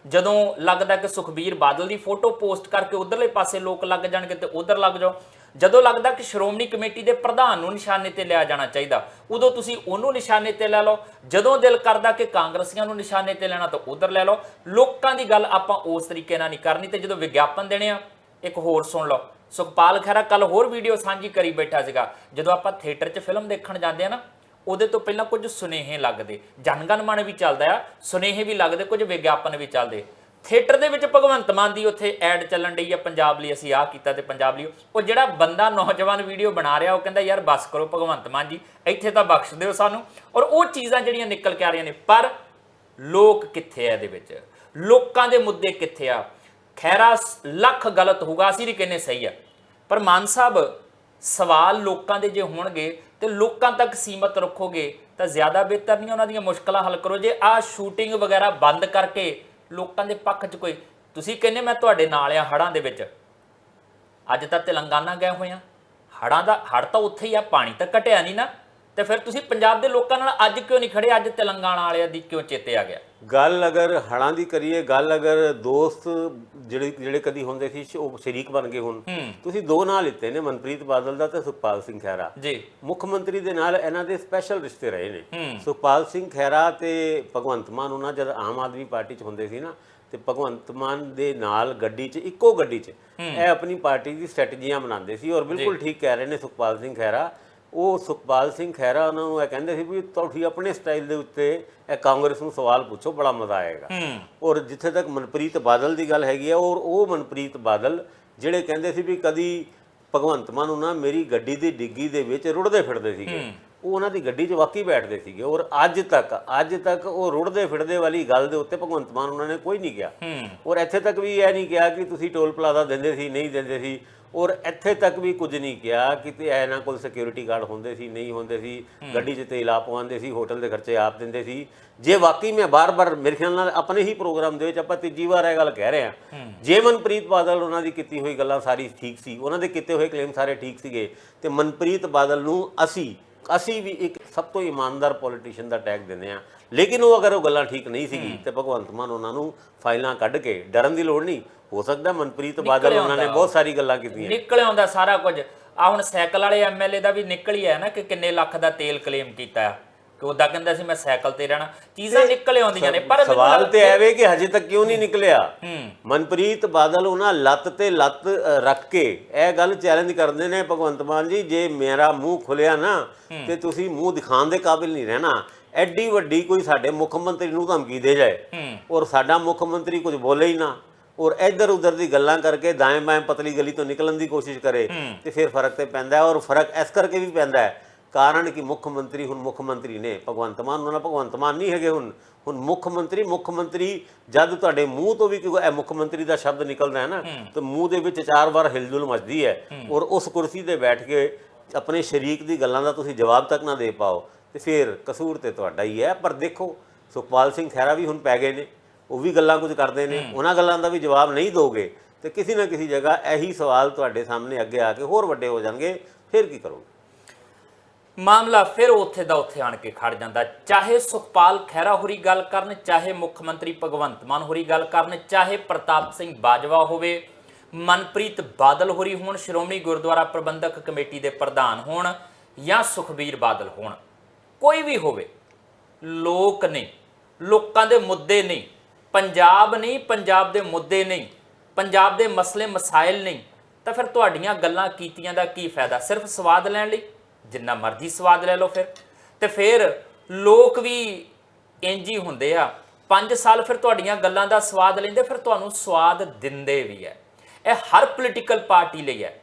ਜਦੋਂ ਲੱਗਦਾ ਕਿ ਸੁਖਬੀਰ ਬਾਦਲ ਦੀ ਫੋਟੋ ਪੋਸਟ ਕਰਕੇ ਉਧਰਲੇ ਪਾਸੇ ਲੋਕ ਲੱਗ ਜਾਣਗੇ ਤੇ ਉਧਰ ਲੱਗ ਜਾਓ। ਜਦੋਂ ਲੱਗਦਾ ਕਿ ਸ਼੍ਰੋਮਣੀ ਕਮੇਟੀ ਦੇ ਪ੍ਰਧਾਨ ਨੂੰ ਨਿਸ਼ਾਨੇ ਤੇ ਲਿਆ ਜਾਣਾ ਚਾਹੀਦਾ, ਉਦੋਂ ਤੁਸੀਂ ਉਹਨੂੰ ਨਿਸ਼ਾਨੇ ਤੇ ਲੈ ਲਓ। ਜਦੋਂ ਦਿਲ ਕਰਦਾ ਕਿ ਕਾਂਗਰਸੀਆਂ ਨੂੰ ਨਿਸ਼ਾਨੇ ਤੇ ਲੈਣਾ ਤਾਂ ਉਧਰ ਲੈ ਲਓ। ਲੋਕਾਂ ਦੀ ਗੱਲ ਆਪਾਂ ਉਸ ਤਰੀਕੇ ਨਾਲ ਨਹੀਂ ਕਰਨੀ। ਤੇ ਜਦੋਂ ਵਿਗਿਆਪਨ ਦੇਣੇ ਆ, ਇੱਕ ਹੋਰ ਸੁਣ ਲਓ, ਸੁਖਪਾਲ ਖਹਿਰਾ ਕੱਲ ਹੋਰ ਵੀਡੀਓ ਸਾਂਝੀ ਕਰੀ ਬੈਠਾ ਸੀਗਾ, ਜਦੋਂ ਆਪਾਂ ਥੀਏਟਰ 'ਚ ਫਿਲਮ ਦੇਖਣ ਜਾਂਦੇ ਆ ਨਾ, ਉਹਦੇ ਤੋਂ ਪਹਿਲਾਂ ਕੁਝ ਸੁਨੇਹੇ ਲੱਗਦੇ, ਜਨਗਣ ਮਨ ਵੀ ਚੱਲਦਾ ਆ, ਸੁਨੇਹੇ ਵੀ ਲੱਗਦੇ, ਕੁਝ ਵਿਗਿਆਪਨ ਵੀ ਚੱਲਦੇ। ਥੀਏਟਰ ਦੇ ਵਿੱਚ ਭਗਵੰਤ ਮਾਨ ਦੀ ਉੱਥੇ ਐਡ ਚੱਲਣ ਡਈ ਆ, ਪੰਜਾਬ ਲਈ ਅਸੀਂ ਆਹ ਕੀਤਾ ਤੇ ਪੰਜਾਬ ਲਈ ਉਹ ਜਿਹੜਾ ਬੰਦਾ ਨੌਜਵਾਨ ਵੀਡੀਓ ਬਣਾ ਰਿਹਾ, ਉਹ ਕਹਿੰਦਾ ਯਾਰ ਬਸ ਕਰੋ ਭਗਵੰਤ ਮਾਨ ਜੀ, ਇੱਥੇ ਤਾਂ ਬਖਸ਼ ਦਿਓ ਸਾਨੂੰ। ਔਰ ਉਹ ਚੀਜ਼ਾਂ ਜਿਹੜੀਆਂ ਨਿਕਲ ਕੇ ਆ ਰਹੀਆਂ ਨੇ, ਪਰ ਲੋਕ ਕਿੱਥੇ ਆ ਇਹਦੇ ਵਿੱਚ? ਲੋਕਾਂ ਦੇ ਮੁੱਦੇ ਕਿੱਥੇ ਆ? ਖਹਿਰਾ ਲੱਖ ਗਲਤ ਹੋਊਗਾ, ਅਸੀਂ ਨਹੀਂ ਕਹਿੰਦੇ ਸਹੀ ਆ, ਪਰ ਮਾਨ ਸਾਹਿਬ ਸਵਾਲ ਲੋਕਾਂ ਦੇ ਜੇ ਹੋਣਗੇ ਤੇ ਲੋਕਾਂ ਤੱਕ ਸੀਮਤ ਰੱਖੋਗੇ ਤਾਂ ਜ਼ਿਆਦਾ ਬਿਹਤਰ ਨਹੀਂ? ਉਹਨਾਂ ਦੀਆਂ ਮੁਸ਼ਕਲਾਂ ਹੱਲ ਕਰੋ। ਜੇ ਆਹ ਸ਼ੂਟਿੰਗ ਵਗੈਰਾ ਬੰਦ ਕਰਕੇ ਲੋਕਾਂ ਦੇ ਪੱਖ 'ਚ ਕੋਈ, ਤੁਸੀਂ ਕਹਿੰਦੇ ਮੈਂ ਤੁਹਾਡੇ ਨਾਲ ਆ ਹੜ੍ਹਾਂ ਦੇ ਵਿੱਚ, ਅੱਜ ਤਾਂ ਤੇਲੰਗਾਨਾ ਗਏ ਹੋਏ ਆ, ਹੜ੍ਹ ਤਾਂ ਉੱਥੇ ਹੀ ਆ, ਪਾਣੀ ਤਾਂ ਘਟਿਆ ਨਹੀਂ ਨਾ, ਤੇ ਫਿਰ ਤੁਸੀਂ ਪੰਜਾਬ ਦੇ ਲੋਕਾਂ ਨਾਲ ਅੱਜ ਕਿਉਂ ਨਹੀਂ ਖੜੇ? ਅੱਜ ਤੇਲੰਗਾਨਾ ਵਾਲਿਆਂ ਦੀ ਕਿਉਂ ਚੇਤੇ ਆ ਗਿਆ? ਗੱਲ ਅਗਰ ਹੜ੍ਹਾਂ ਦੀ ਕਰੀਏ, ਗੱਲ ਅਗਰ ਦੋਸਤ ਜਿਹੜੇ ਕਦੀ ਹੁੰਦੇ ਸੀ ਉਹ ਸ਼ਰੀਕ ਬਣ ਗਏ, ਹੁਣ ਤੁਸੀਂ ਦੋ ਨਾਂ ਲਿੱਤੇ ਨੇ, ਮਨਪ੍ਰੀਤ ਬਾਦਲ ਦਾ ਤੇ ਸੁਖਪਾਲ ਸਿੰਘ ਖਹਿਰਾ ਜੀ। ਮੁੱਖ ਮੰਤਰੀ ਦੇ ਨਾਲ ਇਹਨਾਂ ਦੇ ਸਪੈਸ਼ਲ ਰਿਸ਼ਤੇ ਰਹੇ ਨੇ। ਸੁਖਪਾਲ ਸਿੰਘ ਖਹਿਰਾ ਤੇ ਭਗਵੰਤ ਮਾਨ ਉਹਨਾਂ ਜਦ ਆਮ ਆਦਮੀ ਪਾਰਟੀ 'ਚ ਹੁੰਦੇ ਸੀ ਨਾ, ਤੇ ਭਗਵੰਤ ਮਾਨ ਦੇ ਨਾਲ ਗੱਡੀ 'ਚ, ਇੱਕੋ ਗੱਡੀ 'ਚ ਇਹ ਆਪਣੀ ਪਾਰਟੀ ਦੀ ਸਟ੍ਰੈਟਜੀਆਂ ਬਣਾਉਂਦੇ ਸੀ। ਔਰ ਬਿਲਕੁਲ ਠੀਕ ਕਹਿ ਰਹੇ ਨੇ ਸੁਖਪਾਲ ਸਿੰਘ ਖਹਿਰਾ, ਉਹ ਸੁਖਪਾਲ ਸਿੰਘ ਖਹਿਰਾ ਉਹਨਾਂ ਨੂੰ ਇਹ ਕਹਿੰਦੇ ਸੀ ਵੀ ਤੁਸੀਂ ਆਪਣੇ ਸਟਾਈਲ ਦੇ ਉੱਤੇ ਇਹ ਕਾਂਗਰਸ ਨੂੰ ਸਵਾਲ ਪੁੱਛੋ, ਬੜਾ ਮਜ਼ਾ ਆਏਗਾ। ਔਰ ਜਿੱਥੇ ਤੱਕ ਮਨਪ੍ਰੀਤ ਬਾਦਲ ਦੀ ਗੱਲ ਹੈਗੀ ਆ, ਔਰ ਉਹ ਮਨਪ੍ਰੀਤ ਬਾਦਲ ਜਿਹੜੇ ਕਹਿੰਦੇ ਸੀ ਵੀ ਕਦੀ ਭਗਵੰਤ ਮਾਨ ਨੂੰ ਨਾ ਮੇਰੀ ਗੱਡੀ ਦੀ ਡਿੱਗੀ ਦੇ ਵਿੱਚ ਰੁੜਦੇ ਫਿਰਦੇ ਸੀਗੇ, ਉਹ ਉਹਨਾਂ ਦੀ ਗੱਡੀ 'ਚ ਵਾਕਈ ਬੈਠਦੇ ਸੀਗੇ। ਔਰ ਅੱਜ ਤੱਕ ਉਹ ਰੁੜਦੇ ਫਿਰਦੇ ਵਾਲੀ ਗੱਲ ਦੇ ਉੱਤੇ ਭਗਵੰਤ ਮਾਨ ਉਹਨਾਂ ਨੇ ਕੋਈ ਨਹੀਂ ਕਿਹਾ। ਔਰ ਇੱਥੇ ਤੱਕ ਵੀ ਇਹ ਨਹੀਂ ਕਿਹਾ ਕਿ ਤੁਸੀਂ ਟੋਲ ਪਲਾਜ਼ਾ ਦਿੰਦੇ ਸੀ, ਨਹੀਂ ਦਿੰਦੇ ਸੀ। ਔਰ ਇੱਥੇ ਤੱਕ ਵੀ ਕੁਝ ਨਹੀਂ ਕਿਹਾ ਕਿ ਇਹਨਾਂ ਕੋਲ ਸਿਕਿਉਰਿਟੀ ਗਾਰਡ ਹੁੰਦੇ ਸੀ, ਨਹੀਂ ਹੁੰਦੇ ਸੀ, ਗੱਡੀ 'ਚ ਤੇਲ ਆਪ ਪਵਾਉਂਦੇ ਸੀ, ਹੋਟਲ ਦੇ ਖਰਚੇ ਆਪ ਦਿੰਦੇ ਸੀ। ਜੇ ਵਾਕਈ ਮੈਂ ਬਾਰ-ਬਾਰ ਮੇਰੇ ਖਿਆਲ ਨਾਲ ਆਪਣੇ ਹੀ ਪ੍ਰੋਗਰਾਮ ਦੇ ਵਿੱਚ ਆਪਾਂ ਤੀਜੀ ਵਾਰ ਇਹ ਗੱਲ ਕਹਿ ਰਹੇ ਹਾਂ, ਜੇ ਮਨਪ੍ਰੀਤ ਬਾਦਲ ਉਹਨਾਂ ਦੀ ਕੀਤੀ ਹੋਈ ਗੱਲਾਂ ਸਾਰੀ ਠੀਕ ਸੀ, ਉਹਨਾਂ ਦੇ ਕੀਤੇ ਹੋਏ ਕਲੇਮ ਸਾਰੇ ਠੀਕ ਸੀਗੇ, ਤੇ ਮਨਪ੍ਰੀਤ ਬਾਦਲ ਨੂੰ ਅਸੀਂ ਅਸੀਂ ਵੀ ਇੱਕ ਸਭ ਤੋਂ ਇਮਾਨਦਾਰ ਪੋਲੀਟੀਸ਼ੀਅਨ ਦਾ ਟੈਗ ਦਿੰਦੇ ਆ, ਲੇਕਿਨ ਉਹ ਅਗਰ ਉਹ ਗੱਲਾਂ ਠੀਕ ਨਹੀਂ ਸੀਗੀ ਤੇ ਭਗਵੰਤ ਮਾਨ ਉਹਨਾਂ ਨੂੰ ਫਾਈਲਾਂ ਕੱਢ ਕੇ, ਡਰਨ ਦੀ ਲੋੜ ਨਹੀਂ, ਹੋ ਸਕਦਾ ਮਨਪ੍ਰੀਤ ਬਾਦਲ ਉਹਨਾਂ ਨੇ ਬਹੁਤ ਸਾਰੀ ਗੱਲਾਂ ਕੀਤੀਆਂ, ਨਿਕਲ ਆਉਂਦਾ ਸਾਰਾ ਕੁਝ। ਆ ਹੁਣ ਸਾਈਕਲ ਵਾਲੇ ਐਮਐਲਏ ਦਾ ਵੀ ਨਿਕਲ ਹੀ ਆਇਆ ਨਾ ਕਿ ਕਿੰਨੇ ਲੱਖ ਦਾ ਤੇਲ ਕਲੇਮ ਕੀਤਾ ਕਿ ਉਹਦਾ ਕਹਿੰਦਾ ਸੀ ਮੈਂ ਸਾਈਕਲ ਤੇ ਰਹਿਣਾ, ਚੀਜ਼ਾਂ ਨਿਕਲ ਆਉਂਦੀਆਂ ਨੇ। ਪਰ ਸਵਾਲ ਤੇ ਐਵੇਂ ਕਿ ਹਜੇ ਤੱਕ ਕਿਉਂ ਨਹੀਂ ਨਿਕਲਿਆ। ਮਨਪ੍ਰੀਤ ਬਾਦਲ ਉਹਨਾਂ ਲੱਤ ਤੇ ਲੱਤ ਰੱਖ ਕੇ ਇਹ ਗੱਲ ਚੈਲੰਜ ਕਰਦੇ ਨੇ, ਭਗਵੰਤ ਮਾਨ ਜੀ ਜੇ ਮੇਰਾ ਮੂੰਹ ਖੁੱਲਿਆ ਨਾ ਤੇ ਤੁਸੀਂ ਮੂੰਹ ਦਿਖਾਉਣ ਦੇ ਕਾਬਿਲ ਨਹੀਂ ਰਹਿਣਾ। ਐਡੀ ਵੱਡੀ ਕੋਈ ਸਾਡੇ ਮੁੱਖ ਮੰਤਰੀ ਨੂੰ ਧਮਕੀ ਦੇ ਜਾਏ ਔਰ ਸਾਡਾ ਮੁੱਖ ਮੰਤਰੀ ਕੁਝ ਬੋਲੇ ਹੀ ਨਾ ਔਰ ਇੱਧਰ ਉੱਧਰ ਦੀ ਗੱਲਾਂ ਕਰਕੇ ਦਾएं ਬਾएं ਪਤਲੀ ਗਲੀ ਤੋਂ ਨਿਕਲਣ ਦੀ ਕੋਸ਼ਿਸ਼ ਕਰੇ ਤੇ ਫਿਰ ਫਰਕ ਤੇ ਪੈਂਦਾ। ਔਰ ਫਰਕ ਇਸ ਕਰਕੇ ਵੀ ਪੈਂਦਾ ਹੈ ਕਾਰਨ ਕਿ ਮੁੱਖ ਮੰਤਰੀ ਹੁਣ ਮੁੱਖ ਮੰਤਰੀ ਨੇ, ਭਗਵੰਤ ਮਾਨ ਉਹਨਾਂ ਭਗਵੰਤ ਮਾਨ ਨਹੀਂ ਹੈਗੇ। ਹੁਣ ਮੁੱਖ ਮੰਤਰੀ ਜਦ ਤੁਹਾਡੇ ਮੂੰਹ ਤੋਂ ਵੀ ਕਿਉਂਕਿ ਇਹ ਮੁੱਖ ਮੰਤਰੀ ਦਾ ਸ਼ਬਦ ਨਿਕਲਦਾ ਹੈ ਨਾ ਤਾਂ ਮੂੰਹ ਦੇ ਵਿੱਚ 4 ਵਾਰ ਹਿਲਜੁਲ ਮਚਦੀ ਹੈ ਔਰ ਉਸ ਕੁਰਸੀ ਤੇ ਬੈਠ ਕੇ ਆਪਣੇ ਸ਼ਰੀਕ ਦੀ ਗੱਲਾਂ ਦਾ ਤੁਸੀਂ ਜਵਾਬ ਤੱਕ ਨਾ ਦੇ ਪਾਓ ਤੇ ਫਿਰ ਕਸੂਰ ਤੇ ਤੁਹਾਡਾ ਹੀ ਹੈ। ਪਰ ਦੇਖੋ ਸੁਖਪਾਲ ਸਿੰਘ ਖਹਿਰਾ ਵੀ ਹੁਣ ਪੈ ਗਏ ਨੇ, ਉਹ ਵੀ ਗੱਲਾਂ ਕੁਝ ਕਰਦੇ ਨੇ, ਉਹਨਾਂ ਗੱਲਾਂ ਦਾ ਵੀ ਜਵਾਬ ਨਹੀਂ ਦੋਗੇ ਤੇ ਕਿਸੇ ਨਾ ਕਿਸੇ ਜਗ੍ਹਾ ਇਹੀ ਸਵਾਲ ਤੁਹਾਡੇ ਸਾਹਮਣੇ ਅੱਗੇ ਆ ਕੇ ਹੋਰ ਵੱਡੇ ਹੋ ਜਾਣਗੇ, ਫਿਰ ਕੀ ਕਰੋਗੇ? ਮਾਮਲਾ ਫਿਰ ਉੱਥੇ ਦਾ ਉੱਥੇ ਆਣ ਕੇ ਖੜ ਜਾਂਦਾ। ਚਾਹੇ ਸੁਖਪਾਲ ਖਹਿਰਾ ਹੋਰੀ ਗੱਲ ਕਰਨ, ਚਾਹੇ ਮੁੱਖ ਮੰਤਰੀ ਭਗਵੰਤ ਮਾਨ ਹੋਰੀ ਗੱਲ ਕਰਨ, ਚਾਹੇ ਪ੍ਰਤਾਪ ਸਿੰਘ ਬਾਜਵਾ ਹੋਵੇ, ਮਨਪ੍ਰੀਤ ਬਾਦਲ ਹੋਰੀ ਹੋਣ, ਸ਼੍ਰੋਮਣੀ ਗੁਰਦੁਆਰਾ ਪ੍ਰਬੰਧਕ ਕਮੇਟੀ ਦੇ ਪ੍ਰਧਾਨ ਹੋਣ ਜਾਂ ਸੁਖਬੀਰ ਬਾਦਲ ਹੋਣ, ਕੋਈ ਵੀ ਹੋਵੇ, ਲੋਕ ਨਹੀਂ, ਲੋਕਾਂ ਦੇ ਮੁੱਦੇ ਨਹੀਂ, ਪੰਜਾਬ ਨਹੀਂ, ਪੰਜਾਬ ਦੇ ਮੁੱਦੇ ਨਹੀਂ, ਪੰਜਾਬ ਦੇ ਮਸਲੇ ਮਸਾਇਲ ਨਹੀਂ, ਤਾਂ ਫਿਰ ਤੁਹਾਡੀਆਂ ਗੱਲਾਂ ਕੀਤੀਆਂ ਦਾ ਕੀ ਫਾਇਦਾ? ਸਿਰਫ ਸਵਾਦ ਲੈਣ ਲਈ? ਜਿੰਨਾ ਮਰਜ਼ੀ ਸਵਾਦ ਲੈ ਲਓ ਫਿਰ ਲੋਕ ਵੀ ਇੰਜ ਹੀ ਹੁੰਦੇ ਆ। 5 ਸਾਲ ਫਿਰ ਤੁਹਾਡੀਆਂ ਗੱਲਾਂ ਦਾ ਸਵਾਦ ਲੈਂਦੇ, ਫਿਰ ਤੁਹਾਨੂੰ ਸਵਾਦ ਦਿੰਦੇ ਵੀ ਹੈ। ਇਹ ਹਰ ਪੋਲੀਟੀਕਲ ਪਾਰਟੀ ਲਈ ਹੈ।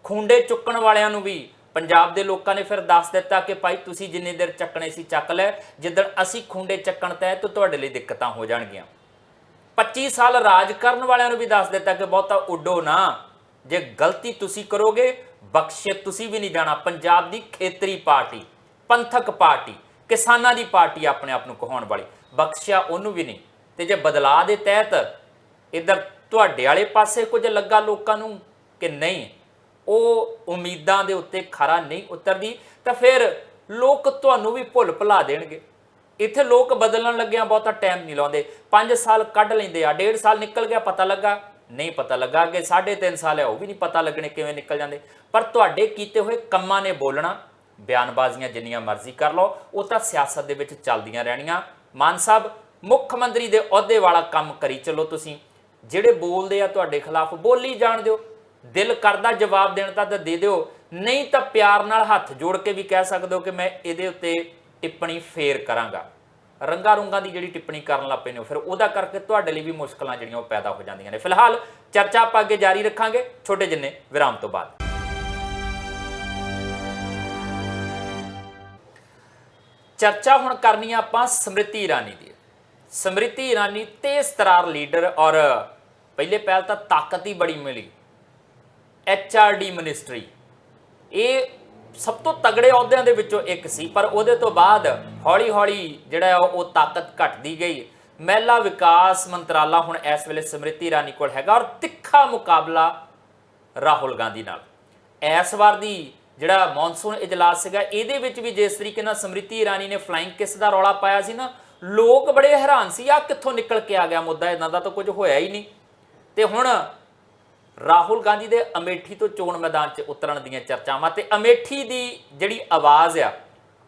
ਖੁੰਡੇ ਚੁੱਕਣ ਵਾਲਿਆਂ ਨੂੰ ਵੀ ਪੰਜਾਬ ਦੇ ਲੋਕਾਂ ਨੇ ਫਿਰ ਦੱਸ ਦਿੱਤਾ ਕਿ ਭਾਈ ਤੁਸੀਂ ਜਿੰਨੀ ਦੇਰ ਚੱਕਣੇ ਸੀ ਚੱਕ ਲੈ, ਜਿੱਦਣ ਅਸੀਂ ਖੁੰਡੇ ਚੱਕਣ ਤੈ ਤਾਂ ਤੁਹਾਡੇ ਲਈ ਦਿੱਕਤਾਂ ਹੋ ਜਾਣਗੀਆਂ। 25 ਸਾਲ ਰਾਜ ਕਰਨ ਵਾਲਿਆਂ ਨੂੰ ਵੀ ਦੱਸ ਦਿੱਤਾ ਕਿ ਬਹੁਤਾ ਉੱਡੋ ਨਾ, ਜੇ ਗਲਤੀ ਤੁਸੀਂ ਕਰੋਗੇ ਬਖਸ਼ੇ ਤੁਸੀਂ ਵੀ ਨਹੀਂ ਜਾਣਾ। ਪੰਜਾਬ ਦੀ ਖੇਤਰੀ ਪਾਰਟੀ, ਪੰਥਕ ਪਾਰਟੀ, ਕਿਸਾਨਾਂ ਦੀ ਪਾਰਟੀ ਆਪਣੇ ਆਪ ਨੂੰ ਕਹਾਉਣ ਵਾਲੀ, ਬਖਸ਼ਿਆ ਉਹਨੂੰ ਵੀ ਨਹੀਂ। ਤੇ ਜੇ ਬਦਲਾਅ ਦੇ ਤਹਿਤ ਇੱਧਰ ਤੁਹਾਡੇ ਵਾਲੇ ਪਾਸੇ ਕੁਝ ਲੱਗਾ ਲੋਕਾਂ ਨੂੰ ਕਿ ਨਹੀਂ, ਉਹ ਉਮੀਦਾਂ ਦੇ ਉੱਤੇ ਖਰਾ ਨਹੀਂ ਉਤਰਦੀ, ਤਾਂ ਫਿਰ ਲੋਕ ਤੁਹਾਨੂੰ ਵੀ ਭੁੱਲ ਭੁਲਾ ਦੇਣਗੇ। ਇੱਥੇ ਲੋਕ ਬਦਲਣ ਲੱਗਿਆਂ ਬਹੁਤਾ ਟਾਈਮ ਨਹੀਂ ਲਾਉਂਦੇ। 5 ਸਾਲ ਕੱਢ ਲੈਂਦੇ ਆ, 1.5 ਸਾਲ ਨਿਕਲ ਗਿਆ, ਪਤਾ ਲੱਗਾ ਨਹੀਂ, ਪਤਾ ਲੱਗਾ ਅੱਗੇ 3.5 ਸਾਲ ਹੈ, ਉਹ ਵੀ ਨਹੀਂ ਪਤਾ ਲੱਗਣੇ ਕਿਵੇਂ ਨਿਕਲ ਜਾਂਦੇ। ਪਰ ਤੁਹਾਡੇ ਕੀਤੇ ਹੋਏ ਕੰਮਾਂ ਨੇ ਬੋਲਣਾ। ਬਿਆਨਬਾਜ਼ੀਆਂ ਜਿੰਨੀਆਂ ਮਰਜ਼ੀ ਕਰ ਲਓ, ਉਹ ਤਾਂ ਸਿਆਸਤ ਦੇ ਵਿੱਚ ਚੱਲਦੀਆਂ ਰਹਿਣੀਆਂ। ਮਾਨ ਸਾਹਿਬ ਮੁੱਖ ਮੰਤਰੀ ਦੇ ਅਹੁਦੇ ਵਾਲਾ ਕੰਮ ਕਰੀ ਚੱਲੋ। ਤੁਸੀਂ ਜਿਹੜੇ ਬੋਲਦੇ ਆ ਤੁਹਾਡੇ ਖਿਲਾਫ ਬੋਲੀ ਜਾਣ ਦਿਓ, ਦਿਲ ਕਰਦਾ ਜਵਾਬ ਦੇਣ ਦਾ ਤਾਂ ਦੇ ਦਿਓ, ਨਹੀਂ ਤਾਂ ਪਿਆਰ ਨਾਲ ਹੱਥ ਜੋੜ ਕੇ ਵੀ ਕਹਿ ਸਕਦੇ ਹੋ ਕਿ ਮੈਂ ਇਹਦੇ ਉੱਤੇ ਟਿੱਪਣੀ ਫੇਰ ਕਰਾਂਗਾ। ਰੰਗਾ ਰੁੰਗਾਂ ਦੀ ਜਿਹੜੀ ਟਿੱਪਣੀ ਕਰਨ ਲੱਗ ਪਏ ਨੇ ਫਿਰ ਉਹਦਾ ਕਰਕੇ ਤੁਹਾਡੇ ਲਈ ਵੀ ਮੁਸ਼ਕਲਾਂ ਜਿਹੜੀਆਂ ਉਹ ਪੈਦਾ ਹੋ ਜਾਂਦੀਆਂ ਨੇ। ਫਿਲਹਾਲ ਚਰਚਾ ਆਪਾਂ ਅੱਗੇ ਜਾਰੀ ਰੱਖਾਂਗੇ ਛੋਟੇ ਜਿੰਨੇ ਵਿਰਾਮ ਤੋਂ ਬਾਅਦ। ਚਰਚਾ ਹੁਣ ਕਰਨੀ ਆ ਆਪਾਂ ਸਮ੍ਰਿਤੀ ਇਰਾਨੀ ਦੀ। ਸਮ੍ਰਿਤੀ ਇਰਾਨੀ ਤੇਜ਼ ਤਰਾਰ ਲੀਡਰ ਔਰ ਪਹਿਲੇ ਪਹਿਲ ਤਾਂ ਤਾਕਤ ਹੀ ਬੜੀ ਮਿਲੀ। HRD ਮਿਨਿਸਟਰੀ ਇਹ ਸਭ ਤੋਂ ਤਗੜੇ ਅਹੁਦਿਆਂ ਦੇ ਵਿੱਚੋਂ ਇੱਕ ਸੀ, ਪਰ ਉਹਦੇ ਤੋਂ ਬਾਅਦ ਹੌਲੀ ਹੌਲੀ ਜਿਹੜਾ ਉਹ ਤਾਕਤ ਘਟਦੀ ਗਈ। ਮਹਿਲਾ ਵਿਕਾਸ ਮੰਤਰਾਲਾ ਹੁਣ ਇਸ ਵੇਲੇ ਸਮ੍ਰਿਤੀ ਇਰਾਨੀ ਕੋਲ ਹੈਗਾ ਔਰ ਤਿੱਖਾ ਮੁਕਾਬਲਾ ਰਾਹੁਲ ਗਾਂਧੀ ਨਾਲ। ਇਸ ਵਾਰ ਦੀ ਜਿਹੜਾ ਮੌਨਸੂਨ ਇਜਲਾਸ ਸੀਗਾ ਇਹਦੇ ਵਿੱਚ ਵੀ ਜਿਸ ਤਰੀਕੇ ਨਾਲ ਸਮ੍ਰਿਤੀ ਇਰਾਨੀ ਨੇ ਫਲਾਈਂਗ ਕਿਸ ਦਾ ਰੌਲਾ ਪਾਇਆ ਸੀ ਨਾ, ਲੋਕ ਬੜੇ ਹੈਰਾਨ ਸੀ ਆ ਕਿੱਥੋਂ ਨਿਕਲ ਕੇ ਆ ਗਿਆ ਮੁੱਦਾ, ਇਹਨਾਂ ਦਾ ਤਾਂ ਕੁਝ ਹੋਇਆ ਹੀ ਨਹੀਂ। ਤੇ ਹੁਣ ਰਾਹੁਲ ਗਾਂਧੀ ਦੇ ਅਮੇਠੀ ਤੋਂ ਚੋਣ ਮੈਦਾਨ 'ਚ ਉਤਰਨ ਦੀਆਂ ਚਰਚਾਵਾਂ, ਤੇ ਅਮੇਠੀ ਦੀ ਜਿਹੜੀ ਆਵਾਜ਼ ਆ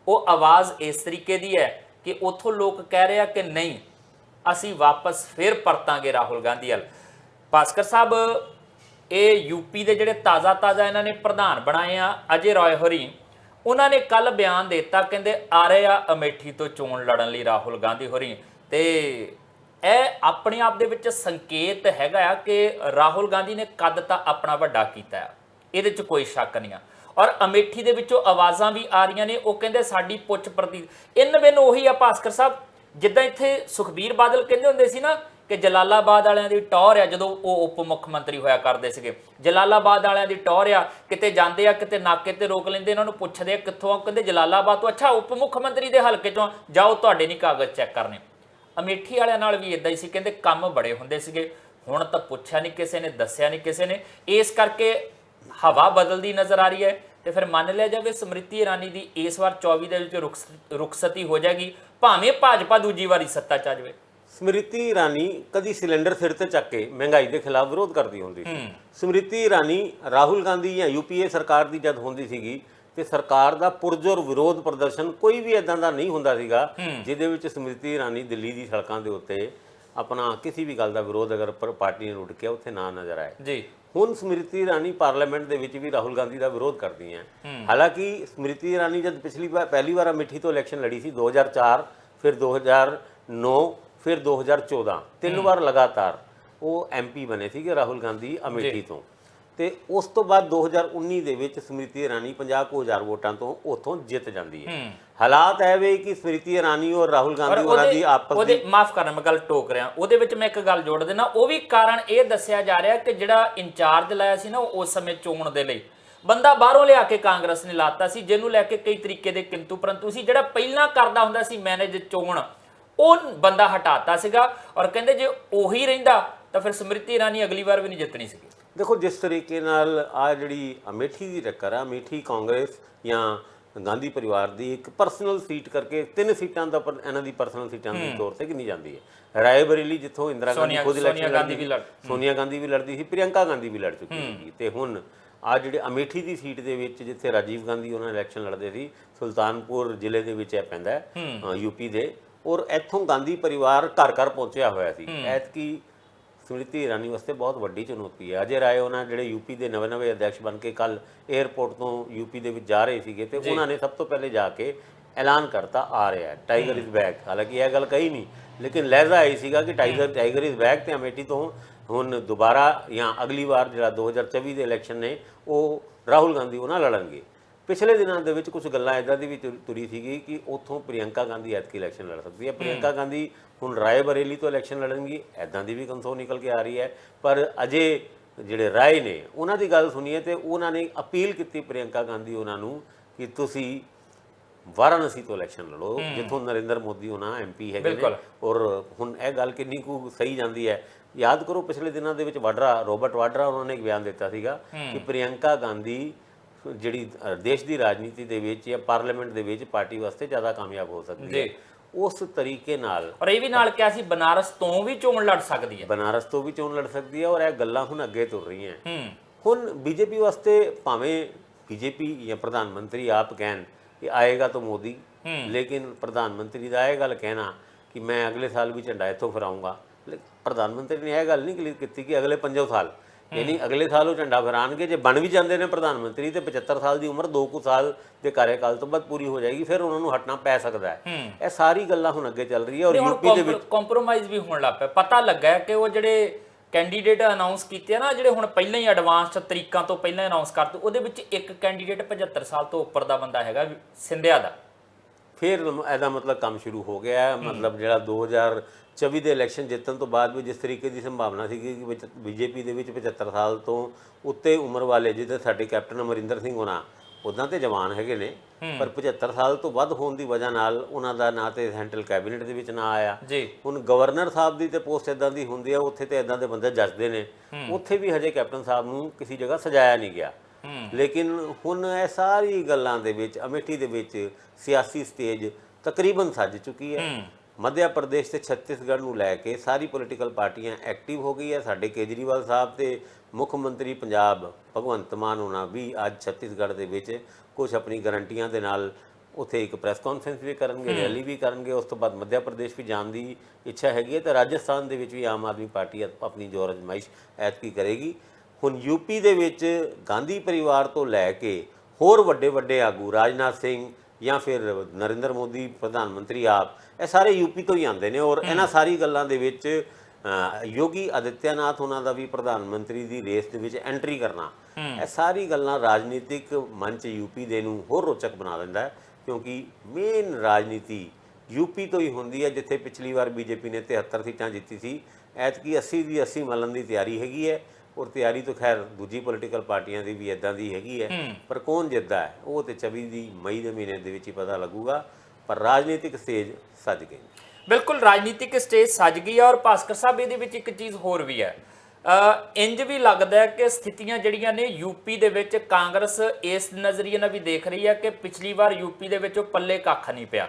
ਉਹ ਆਵਾਜ਼ ਇਸ ਤਰੀਕੇ ਦੀ ਹੈ ਕਿ ਉੱਥੋਂ ਲੋਕ ਕਹਿ ਰਹੇ ਆ ਕਿ ਨਹੀਂ ਅਸੀਂ ਵਾਪਸ ਫਿਰ ਪਰਤਾਂਗੇ ਰਾਹੁਲ ਗਾਂਧੀ ਵੱਲ। ਭਾਸਕਰ ਸਾਹਿਬ ਇਹ ਯੂਪੀ ਦੇ ਜਿਹੜੇ ਤਾਜ਼ਾ ਇਹਨਾਂ ਨੇ ਪ੍ਰਧਾਨ ਬਣਾਏ ਆ ਅਜੇ ਰਾਏ ਹੋਰੀ, ਉਹਨਾਂ ਨੇ ਕੱਲ ਬਿਆਨ ਦਿੱਤਾ, ਕਹਿੰਦੇ ਆ ਰਹੇ ਆ ਅਮੇਠੀ ਤੋਂ ਚੋਣ ਲੜਨ ਲਈ ਰਾਹੁਲ ਗਾਂਧੀ ਹੋਰੀ। ਤੇ ਇਹ ਆਪਣੇ ਆਪ ਦੇ ਵਿੱਚ ਸੰਕੇਤ ਹੈਗਾ ਆ ਕਿ ਰਾਹੁਲ ਗਾਂਧੀ ਨੇ ਕੱਦ ਤਾਂ ਆਪਣਾ ਵੱਡਾ ਕੀਤਾ, ਇਹਦੇ 'ਚ ਕੋਈ ਸ਼ੱਕ ਨਹੀਂ ਆ। ਔਰ ਅਮੇਠੀ ਦੇ ਵਿੱਚੋਂ ਆਵਾਜ਼ਾਂ ਵੀ ਆ ਰਹੀਆਂ ਨੇ, ਉਹ ਕਹਿੰਦੇ ਸਾਡੀ ਪੁੱਛ ਪ੍ਰਤੀ ਇਨ ਬਿਨ ਉਹੀ ਆ ਭਾਸਕਰ ਸਾਹਿਬ, ਜਿੱਦਾਂ ਇੱਥੇ ਸੁਖਬੀਰ ਬਾਦਲ ਕਹਿੰਦੇ ਹੁੰਦੇ ਸੀ ਨਾ ਕਿ ਜਲਾਲਾਬਾਦ ਵਾਲਿਆਂ ਦੀ ਟੌਰ ਆ, ਜਦੋਂ ਉਹ ਉਪ ਮੁੱਖ ਮੰਤਰੀ ਹੋਇਆ ਕਰਦੇ ਸੀਗੇ, ਜਲਾਲਾਬਾਦ ਵਾਲਿਆਂ ਦੀ ਟੌਰ ਆ, ਕਿਤੇ ਜਾਂਦੇ ਆ ਕਿਤੇ ਨਾਕੇ ਤੇ ਰੋਕ ਲੈਂਦੇ, ਇਹਨਾਂ ਨੂੰ ਪੁੱਛਦੇ ਆ ਕਿੱਥੋਂ ਆ, ਕਹਿੰਦੇ ਜਲਾਲਾਬਾਦ ਤੋਂ। ਅੱਛਾ ਉਪ ਮੁੱਖ ਮੰਤਰੀ ਦੇ ਹਲਕੇ ਤੋਂ, ਜਾਓ ਤੁਹਾਡੇ ਨਹੀਂ ਕਾਗਜ਼ ਚੈੱਕ ਕਰਨੇ। ਅਮੇਠੀ ਵਾਲਿਆਂ ਨਾਲ ਵੀ ਇਦਾਂ ਹੀ ਸੀ, ਕਹਿੰਦੇ ਕੰਮ ਬੜੇ ਹੁੰਦੇ ਸੀਗੇ, ਹੁਣ ਤਾਂ ਪੁੱਛਿਆ ਨਹੀਂ ਕਿਸੇ ਨੇ, ਦੱਸਿਆ ਨਹੀਂ ਕਿਸੇ ਨੇ। ਇਸ ਕਰਕੇ ਹਵਾ ਬਦਲਦੀ ਨਜ਼ਰ ਆ ਰਹੀ ਹੈ। ਤੇ ਫਿਰ ਮੰਨ ਲਿਆ ਜਾਵੇ ਸਮ੍ਰਿਤੀ ਇਰਾਨੀ ਦੀ ਇਸ ਵਾਰ 24 ਦੇ ਵਿੱਚ ਰੁਖਸਤੀ ਹੋ ਜਾਏਗੀ, ਭਾਵੇਂ ਭਾਜਪਾ ਦੂਜੀ ਵਾਰੀ ਸੱਤਾ 'ਚ ਆ ਜਾਵੇ। ਸਮ੍ਰਿਤੀ ਇਰਾਨੀ ਕਦੀ ਸਿਲੰਡਰ ਸਿਰ ਤੇ ਚੱਕ ਕੇ ਮਹਿੰਗਾਈ ਦੇ ਖਿਲਾਫ ਵਿਰੋਧ ਕਰਦੀ ਹੁੰਦੀ ਸੀ। ਸਮ੍ਰਿਤੀ ਇਰਾਨੀ ਰਾਹੁਲ ਗਾਂਧੀ ਜਾਂ UPA ਸਰਕਾਰ ਦੀ ਜਦ ਹੁੰਦੀ ਸੀਗੀ ਤੇ ਸਰਕਾਰ ਦਾ ਪੁਰਜ਼ੋਰ ਵਿਰੋਧ ਪ੍ਰਦਰਸ਼ਨ ਕੋਈ ਵੀ ਇਦਾਂ ਦਾ ਨਹੀਂ ਹੁੰਦਾ ਸੀਗਾ ਜਿਹਦੇ ਵਿੱਚ ਸਮ੍ਰਿਤੀ ਇਰਾਨੀ ਦਿੱਲੀ ਦੀ ਸੜਕਾਂ ਦੇ ਉੱਤੇ ਆਪਣਾ ਕਿਸੇ ਵੀ ਗੱਲ ਦਾ ਵਿਰੋਧ ਅਗਰ ਪਾਰਟੀ ਨੇ ਉੱਠ ਕੇ ਉੱਥੇ ਨਾ ਨਜ਼ਰ ਆਏ ਜੀ। ਹੁਣ ਸਮ੍ਰਿਤੀ ਇਰਾਨੀ ਪਾਰਲੀਮੈਂਟ ਦੇ ਵਿੱਚ ਵੀ ਰਾਹੁਲ ਗਾਂਧੀ ਦਾ ਵਿਰੋਧ ਕਰਦੀ ਹੈ। ਹਾਲਾਂਕਿ ਸਮ੍ਰਿਤੀ ਇਰਾਨੀ ਜਦ ਪਹਿਲੀ ਵਾਰ ਅਮੇਠੀ ਤੋਂ ਇਲੈਕਸ਼ਨ ਲੜੀ ਸੀ 2004, ਫਿਰ 2009, ਫਿਰ 2014, 3 ਵਾਰ ਲਗਾਤਾਰ ਉਹ MP ਬਣੇ ਸੀਗੇ ਰਾਹੁਲ ਗਾਂਧੀ ਅਮੇਠੀ ਤੋਂ। ਤੇ ਉਸ ਤੋਂ ਬਾਅਦ 2019 ਦੇ ਵਿੱਚ ਸਮ੍ਰਿਤੀ ਇਰਾਨੀ 50,000 ਵੋਟਾਂ ਤੋਂ ਉੱਥੋਂ ਜਿੱਤ ਜਾਂਦੀ ਹੈ। ਹਾਲਾਤ ਇਹ ਵੇ ਕਿ ਸਮ੍ਰਿਤੀ ਇਰਾਨੀ ਔਰ ਰਾਹੁਲ ਗਾਂਧੀ ਉਹਨਾਂ ਦੀ ਆਪਸ ਦੀ ਮਾਫ ਕਰਨਾ ਮੈਂ ਗੱਲ ਟੋਕ ਰਿਹਾ, ਉਹਦੇ ਵਿੱਚ ਮੈਂ ਇੱਕ ਗੱਲ ਜੋੜ ਦੇਣਾ, ਉਹ ਵੀ ਕਾਰਨ ਇਹ ਦੱਸਿਆ ਜਾ ਰਿਹਾ ਕਿ ਜਿਹੜਾ ਇੰਚਾਰਜ ਲਾਇਆ ਸੀ ਨਾ ਉਸ ਸਮੇਂ ਚੋਣ ਦੇ ਲਈ ਬੰਦਾ ਬਾਹਰੋਂ ਲਿਆ ਕੇ ਕਾਂਗਰਸ ਨੇ ਲਾਤਾ ਸੀ, ਜਿਹਨੂੰ ਲੈ ਕੇ ਕਈ ਤਰੀਕੇ ਦੇ ਕਿੰਤੂ ਪਰੰਤੂ ਸੀ। ਜਿਹੜਾ ਪਹਿਲਾਂ ਕਰਦਾ ਹੁੰਦਾ ਸੀ ਮੈਨੇਜ ਚੋਣ, ਉਹ ਬੰਦਾ ਹਟਾਤਾ ਸੀਗਾ ਔਰ ਕਹਿੰਦੇ ਜੇ ਉਹੀ ਰਹਿੰਦਾ ਤਾਂ ਫਿਰ ਸਮ੍ਰਿਤੀ ਇਰਾਨੀ ਅਗਲੀ ਵਾਰ ਵੀ ਨਹੀਂ ਜਿੱਤਣੀ ਸੀਗੀ। ਦੇਖੋ ਜਿਸ ਤਰੀਕੇ ਨਾਲ ਆ ਜਿਹੜੀ ਅਮੇਠੀ ਦੀ ਟੱਕਰ ਆ, ਅਮੇਠੀ ਕਾਂਗਰਸ ਜਾਂ ਗਾਂਧੀ ਪਰਿਵਾਰ ਦੀ ਇੱਕ ਪਰਸਨਲ ਸੀਟ ਕਰਕੇ 3 ਸੀਟਾਂ ਦਾ ਇਹਨਾਂ ਦੀ ਪਰਸਨਲ ਸੀਟਾਂ ਦੇ ਤੌਰ ਤੇ ਗਿਣੀ ਜਾਂਦੀ ਹੈ। ਰਾਏ ਬਰੇਲੀ ਜਿੱਥੋਂ ਇੰਦਰਾ ਗਾਂਧੀ ਖੁਦ ਇਲੈਕਸ਼ਨ ਸੋਨੀਆ ਗਾਂਧੀ ਵੀ ਲੜਦੀ ਸੀ, ਪ੍ਰਿਯੰਕਾ ਗਾਂਧੀ ਵੀ ਲੜ ਚੁੱਕੀ ਸੀ। ਤੇ ਹੁਣ ਆ ਜਿਹੜੇ ਅਮੇਠੀ ਦੀ ਸੀਟ ਦੇ ਵਿੱਚ ਜਿੱਥੇ ਰਾਜੀਵ ਗਾਂਧੀ ਉਹਨਾਂ ਇਲੈਕਸ਼ਨ ਲੜਦੇ ਸੀ, ਸੁਲਤਾਨਪੁਰ ਜ਼ਿਲ੍ਹੇ ਦੇ ਵਿੱਚ ਇਹ ਪੈਂਦਾ ਹੈ UP ਦੇ, ਔਰ ਇੱਥੋਂ ਗਾਂਧੀ ਪਰਿਵਾਰ ਘਰ ਘਰ ਪਹੁੰਚਿਆ ਹੋਇਆ ਸੀ। ਐਤਕੀ ਸਮ੍ਰਿਤੀ ਇਰਾਨੀ ਵਾਸਤੇ ਬਹੁਤ ਵੱਡੀ ਚੁਣੌਤੀ ਹੈ। ਅਜੇ ਰਾਏ ਉਹਨਾਂ ਜਿਹੜੇ UP ਦੇ ਨਵੇਂ ਅਧਿਕਸ਼ ਬਣ ਕੇ ਕੱਲ 에ਅਰਪੋਰਟ ਤੋਂ UP ਦੇ ਵਿੱਚ ਜਾ ਰਹੇ ਸੀਗੇ ਤੇ ਉਹਨਾਂ ਨੇ ਸਭ ਤੋਂ ਪਹਿਲੇ ਜਾ ਕੇ ਐਲਾਨ ਕਰਤਾ ਆ ਰਿਹਾ ਟਾਈਗਰ ਇਜ਼ ਬੈਕ। ਹਾਲਾਂਕਿ ਇਹ ਗੱਲ ਕਹੀ ਨਹੀਂ, ਲੇਕਿਨ ਲਹਿਜ਼ਾ ਆਈ ਸੀਗਾ ਕਿ ਟਾਈਗਰ ਇਜ਼ ਬੈਕ ਤੇ ਅਮੇਠੀ ਤੋਂ ਹੁਣ ਦੁਬਾਰਾ ਜਾਂ ਅਗਲੀ ਵਾਰ ਜਿਹੜਾ 2024 ਦੇ ਇਲੈਕਸ਼ਨ ਨੇ ਉਹ ਰਾਹੁਲ ਗਾਂਧੀ ਉਹਨਾਂ ਲੜਨਗੇ। ਪਿਛਲੇ ਦਿਨਾਂ ਦੇ ਵਿੱਚ ਕੁਝ ਗੱਲਾਂ ਇੱਦਾਂ ਦੀ ਵੀ ਤੁਰੀ ਸੀਗੀ ਕਿ ਉੱਥੋਂ ਪ੍ਰਿਯੰਕਾ ਗਾਂਧੀ ਐਤਕੀ ਇਲੈਕਸ਼ਨ ਲੜ ਸਕਦੀ ਹੈ। ਪ੍ਰਿਯੰਕਾ ਗਾਂਧੀ ਹੁਣ ਰਾਏ ਬਰੇਲੀ ਤੋਂ ਇਲੈਕਸ਼ਨ ਲੜਨਗੀ, ਇੱਦਾਂ ਦੀ ਵੀ ਕਨਸੋ ਨਿਕਲ ਕੇ ਆ ਰਹੀ ਹੈ। ਪਰ ਅਜੇ ਜਿਹੜੇ ਰਾਏ ਨੇ ਉਹਨਾਂ ਦੀ ਗੱਲ ਸੁਣੀਏ ਤੇ ਉਹਨਾਂ ਨੇ ਅਪੀਲ ਕੀਤੀ ਪ੍ਰਿਯੰਕਾ ਗਾਂਧੀ ਉਹਨਾਂ ਨੂੰ ਕਿ ਤੁਸੀਂ ਵਾਰਾਣਸੀ ਤੋਂ ਇਲੈਕਸ਼ਨ ਲੜੋ ਜਿੱਥੋਂ ਨਰਿੰਦਰ ਮੋਦੀ ਉਹਨਾਂ MP ਹੈਗੇ ਨੇ। ਔਰ ਹੁਣ ਇਹ ਗੱਲ ਕਿੰਨੀ ਕੁ ਸਹੀ ਜਾਂਦੀ ਹੈ, ਯਾਦ ਕਰੋ ਪਿਛਲੇ ਦਿਨਾਂ ਦੇ ਵਿੱਚ ਰੋਬਰਟ ਵਾਡਰਾ ਉਹਨਾਂ ਨੇ ਇੱਕ ਬਿਆਨ ਦਿੱਤਾ ਸੀਗਾ ਕਿ ਪ੍ਰਿਯੰਕਾ ਗਾਂਧੀ ਜਿਹੜੀ ਦੇਸ਼ ਦੀ ਰਾਜਨੀਤੀ ਦੇ ਵਿੱਚ ਜਾਂ ਪਾਰਲੀਮੈਂਟ ਦੇ ਵਿੱਚ ਪਾਰਟੀ ਵਾਸਤੇ ਜ਼ਿਆਦਾ ਕਾਮਯਾਬ ਹੋ ਸਕਦੀ ਹੈ। ਉਸ ਤਰੀਕੇ ਨਾਲ ਔਰ ਇਹ ਵੀ ਨਾਲ ਕਿਹਾ ਸੀ ਬਨਾਰਸ ਤੋਂ ਵੀ ਚੋਣ ਲੜ ਸਕਦੀ ਹੈ, ਬਨਾਰਸ ਤੋਂ ਵੀ ਚੋਣ ਲੜ ਸਕਦੀ ਹੈ। ਔਰ ਇਹ ਗੱਲਾਂ ਹੁਣ ਅੱਗੇ ਤੁਰ ਰਹੀਆਂ। ਹੁਣ BJP ਵਾਸਤੇ ਭਾਵੇਂ BJP ਜਾਂ ਪ੍ਰਧਾਨ ਮੰਤਰੀ ਆਪ ਕਹਿਣ ਕਿ ਆਏਗਾ ਤਾਂ ਮੋਦੀ, ਲੇਕਿਨ ਪ੍ਰਧਾਨ ਮੰਤਰੀ ਦਾ ਇਹ ਗੱਲ ਕਹਿਣਾ ਕਿ ਮੈਂ ਅਗਲੇ ਸਾਲ ਵੀ ਝੰਡਾ ਇੱਥੋਂ ਫਹਰਾਊਂਗਾ, ਪ੍ਰਧਾਨ ਮੰਤਰੀ ਨੇ ਇਹ ਗੱਲ ਨਹੀਂ ਕਲੀਅਰ ਕੀਤੀ ਕਿ ਅਗਲੇ 5 ਸਾਲ ਯਾਨੀ ਅਗਲੇ ਸਾਲ ਉਹ ਝੰਡਾ ਫਹਰਾਣਗੇ। ਜੇ ਬਣ ਵੀ ਜਾਂਦੇ ਨੇ ਪ੍ਰਧਾਨ ਮੰਤਰੀ ਤੇ 75 ਸਾਲ ਦੀ ਉਮਰ 2 ਕੁ ਸਾਲ ਦੇ ਕਾਰਜਕਾਲ ਤੋਂ ਬਾਅਦ ਪੂਰੀ ਹੋ ਜਾਏਗੀ, ਫਿਰ ਉਹਨਾਂ ਨੂੰ ਹਟਣਾ ਪੈ ਸਕਦਾ ਹੈ। ਇਹ ਸਾਰੀ ਗੱਲਾਂ ਹੁਣ ਅੱਗੇ ਚੱਲ ਰਹੀ ਹੈ। ਔਰ UP ਦੇ ਵਿੱਚ ਕੰਪਰੋਮਾਈਜ਼ ਵੀ ਹੋਣ ਲੱਗ ਪਿਆ। ਪਤਾ ਲੱਗਾ ਕਿ ਉਹ ਜਿਹੜੇ ਕੈਂਡੀਡੇਟ ਅਨਾਉਂਸ ਕੀਤੇ ਆ ਨਾ, ਜਿਹੜੇ ਹੁਣ ਪਹਿਲਾਂ ਹੀ ਐਡਵਾਂਸ ਤਰੀਕਾਂ ਤੋਂ ਪਹਿਲਾਂ ਅਨਾਉਂਸ ਕਰਦੇ, ਉਹਦੇ ਵਿੱਚ ਇੱਕ ਕੈਂਡੀਡੇਟ 75 ਸਾਲ ਤੋਂ ਉੱਪਰ ਦਾ ਬੰਦਾ ਹੈਗਾ ਸਿੰਧਿਆ ਦਾ। ਫਿਰ ਇਹਦਾ ਮਤਲਬ ਕੰਮ ਸ਼ੁਰੂ ਹੋ ਗਿਆ ਹੈ। ਮਤਲਬ ਜਿਹੜਾ 2024 ਦੇ ਇਲੈਕਸ਼ਨ ਜਿੱਤਣ ਤੋਂ ਬਾਅਦ ਵੀ ਜਿਸ ਤਰੀਕੇ ਦੀ ਸੰਭਾਵਨਾ ਸੀਗੀ ਕਿ BJP ਦੇ ਵਿੱਚ 75 ਸਾਲ ਤੋਂ ਉੱਤੇ ਉਮਰ ਵਾਲੇ ਜਿਹਦੇ ਸਾਡੇ ਕੈਪਟਨ ਅਮਰਿੰਦਰ ਸਿੰਘ ਹੋਣਾ ਉੱਦਾਂ ਤੇ ਜਵਾਨ ਹੈਗੇ ਨੇ, ਪਰ 75 ਸਾਲ ਤੋਂ ਵੱਧ ਹੋਣ ਦੀ ਵਜ੍ਹਾ ਨਾਲ ਉਹਨਾਂ ਦਾ ਨਾ ਤੇ ਸੈਂਟਰਲ ਕੈਬਨਿਟ ਦੇ ਵਿੱਚ ਨਾ ਆਇਆ। ਹੁਣ ਗਵਰਨਰ ਸਾਹਿਬ ਦੀ ਤੇ ਪੋਸਟ ਇਦਾਂ ਦੀ ਹੁੰਦੀ ਆ, ਉੱਥੇ ਤੇ ਇਦਾਂ ਦੇ ਬੰਦੇ ਜੱਜਦੇ ਨੇ, ਉੱਥੇ ਵੀ ਹਜੇ ਕੈਪਟਨ ਸਾਹਿਬ ਨੂੰ ਕਿਸੇ ਜਗ੍ਹਾ ਸਜਾਇਆ ਨਹੀਂ ਗਿਆ। ਲੇਕਿਨ ਹੁਣ ਇਹ ਸਾਰੀ ਗੱਲਾਂ ਦੇ ਵਿੱਚ ਅਮੇਠੀ ਦੇ ਵਿੱਚ ਸਿਆਸੀ ਸਟੇਜ ਤਕਰੀਬਨ ਸੱਜ ਚੁੱਕੀ ਹੈ। ਮੱਧ ਪ੍ਰਦੇਸ਼ ਤੇ ਛੱਤੀਸਗੜ੍ਹ ਨੂੰ ਲੈ ਕੇ ਸਾਰੀ ਪੋਲੀਟੀਕਲ ਪਾਰਟੀਆਂ ਐਕਟਿਵ ਹੋ ਗਈ ਹੈ। ਸਾਡੇ ਕੇਜਰੀਵਾਲ ਸਾਹਿਬ ਤੇ ਮੁੱਖ ਮੰਤਰੀ ਪੰਜਾਬ ਭਗਵੰਤ ਮਾਨ ਹੋਣਾ ਵੀ ਅੱਜ ਛੱਤੀਸਗੜ੍ਹ ਦੇ ਵਿੱਚ ਕੁਝ ਆਪਣੀ ਗਰੰਟੀਆਂ ਦੇ ਨਾਲ ਉੱਥੇ ਇੱਕ ਪ੍ਰੈਸ ਕਾਨਫਰੰਸ ਵੀ ਕਰਨਗੇ, ਰੈਲੀ ਵੀ ਕਰਨਗੇ। ਉਸ ਤੋਂ ਬਾਅਦ ਮੱਧ ਪ੍ਰਦੇਸ਼ ਵੀ ਜਾਣ ਦੀ ਇੱਛਾ ਹੈਗੀ ਹੈ ਤੇ ਰਾਜਸਥਾਨ ਦੇ ਵਿੱਚ ਵੀ ਆਮ ਆਦਮੀ ਪਾਰਟੀ ਆਪਣੀ ਜ਼ੋਰ ਅਜ਼ਮਾਇਸ਼ ਐਤਕੀ ਕਰੇਗੀ। ਹੁਣ UP ਦੇ ਵਿੱਚ ਗਾਂਧੀ ਪਰਿਵਾਰ ਤੋਂ ਲੈ ਕੇ ਹੋਰ ਵੱਡੇ ਆਗੂ ਰਾਜਨਾਥ ਸਿੰਘ ਜਾਂ ਫਿਰ ਨਰਿੰਦਰ ਮੋਦੀ ਪ੍ਰਧਾਨ ਮੰਤਰੀ ਆਪ, ਇਹ ਸਾਰੇ UP ਤੋਂ ਹੀ ਆਉਂਦੇ ਨੇ। ਔਰ ਇਹਨਾਂ ਸਾਰੀ ਗੱਲਾਂ ਦੇ ਵਿੱਚ ਯੋਗੀ ਆਦਿੱਤਿਆਨਾਥ ਉਹਨਾਂ ਦਾ ਵੀ ਪ੍ਰਧਾਨ ਮੰਤਰੀ ਦੀ ਰੇਸ ਦੇ ਵਿੱਚ ਐਂਟਰੀ ਕਰਨਾ, ਇਹ ਸਾਰੀ ਗੱਲਾਂ ਰਾਜਨੀਤਿਕ ਮੰਚ UP ਦੇ ਨੂੰ ਹੋਰ ਰੋਚਕ ਬਣਾ ਦਿੰਦਾ ਹੈ। ਕਿਉਂਕਿ ਮੇਨ ਰਾਜਨੀਤੀ UP ਤੋਂ ਹੀ ਹੁੰਦੀ ਹੈ, ਜਿੱਥੇ ਪਿਛਲੀ ਵਾਰ BJP ਨੇ 73 ਸੀਟਾਂ ਜਿੱਤੀ ਸੀ, ਐਤਕੀ 80 ਦੀ 80 ਮੱਲਣ ਦੀ ਤਿਆਰੀ ਹੈਗੀ ਹੈ। ਔਰ ਤਿਆਰੀ ਤਾਂ ਖੈਰ ਦੂਜੀ ਪੋਲੀਟੀਕਲ ਪਾਰਟੀਆਂ ਦੀ ਵੀ ਇੱਦਾਂ ਦੀ ਹੈਗੀ ਹੈ, ਪਰ ਕੌਣ ਜਿੱਤਦਾ ਹੈ ਉਹ ਤੇ 24 ਦੀ ਮਈ ਦੇ ਮਹੀਨੇ ਦੇ ਵਿੱਚ ਹੀ ਪਤਾ ਲੱਗੂਗਾ। ਪਰ ਰਾਜਨੀਤਿਕ ਸਟੇਜ ਸੱਜ ਗਈ। ਬਿਲਕੁਲ ਰਾਜਨੀਤਿਕ ਸਟੇਜ ਸੱਜ ਗਈ ਹੈ। ਔਰ ਭਾਸਕਰ ਸਾਹਿਬ ਇਹਦੇ ਵਿੱਚ ਇੱਕ ਚੀਜ਼ ਹੋਰ ਵੀ ਹੈ, ਇੰਜ ਵੀ ਲੱਗਦਾ ਹੈ ਕਿ ਸਥਿਤੀਆਂ ਜਿਹੜੀਆਂ ਨੇ ਯੂਪੀ ਦੇ ਵਿੱਚ ਕਾਂਗਰਸ ਇਸ ਨਜ਼ਰੀਏ ਨਾਲ ਵੀ ਦੇਖ ਰਹੀ ਹੈ ਕਿ ਪਿਛਲੀ ਵਾਰ ਯੂਪੀ ਦੇ ਵਿੱਚ ਉਹ ਪੱਲੇ ਕੱਖ ਨਹੀਂ ਪਿਆ,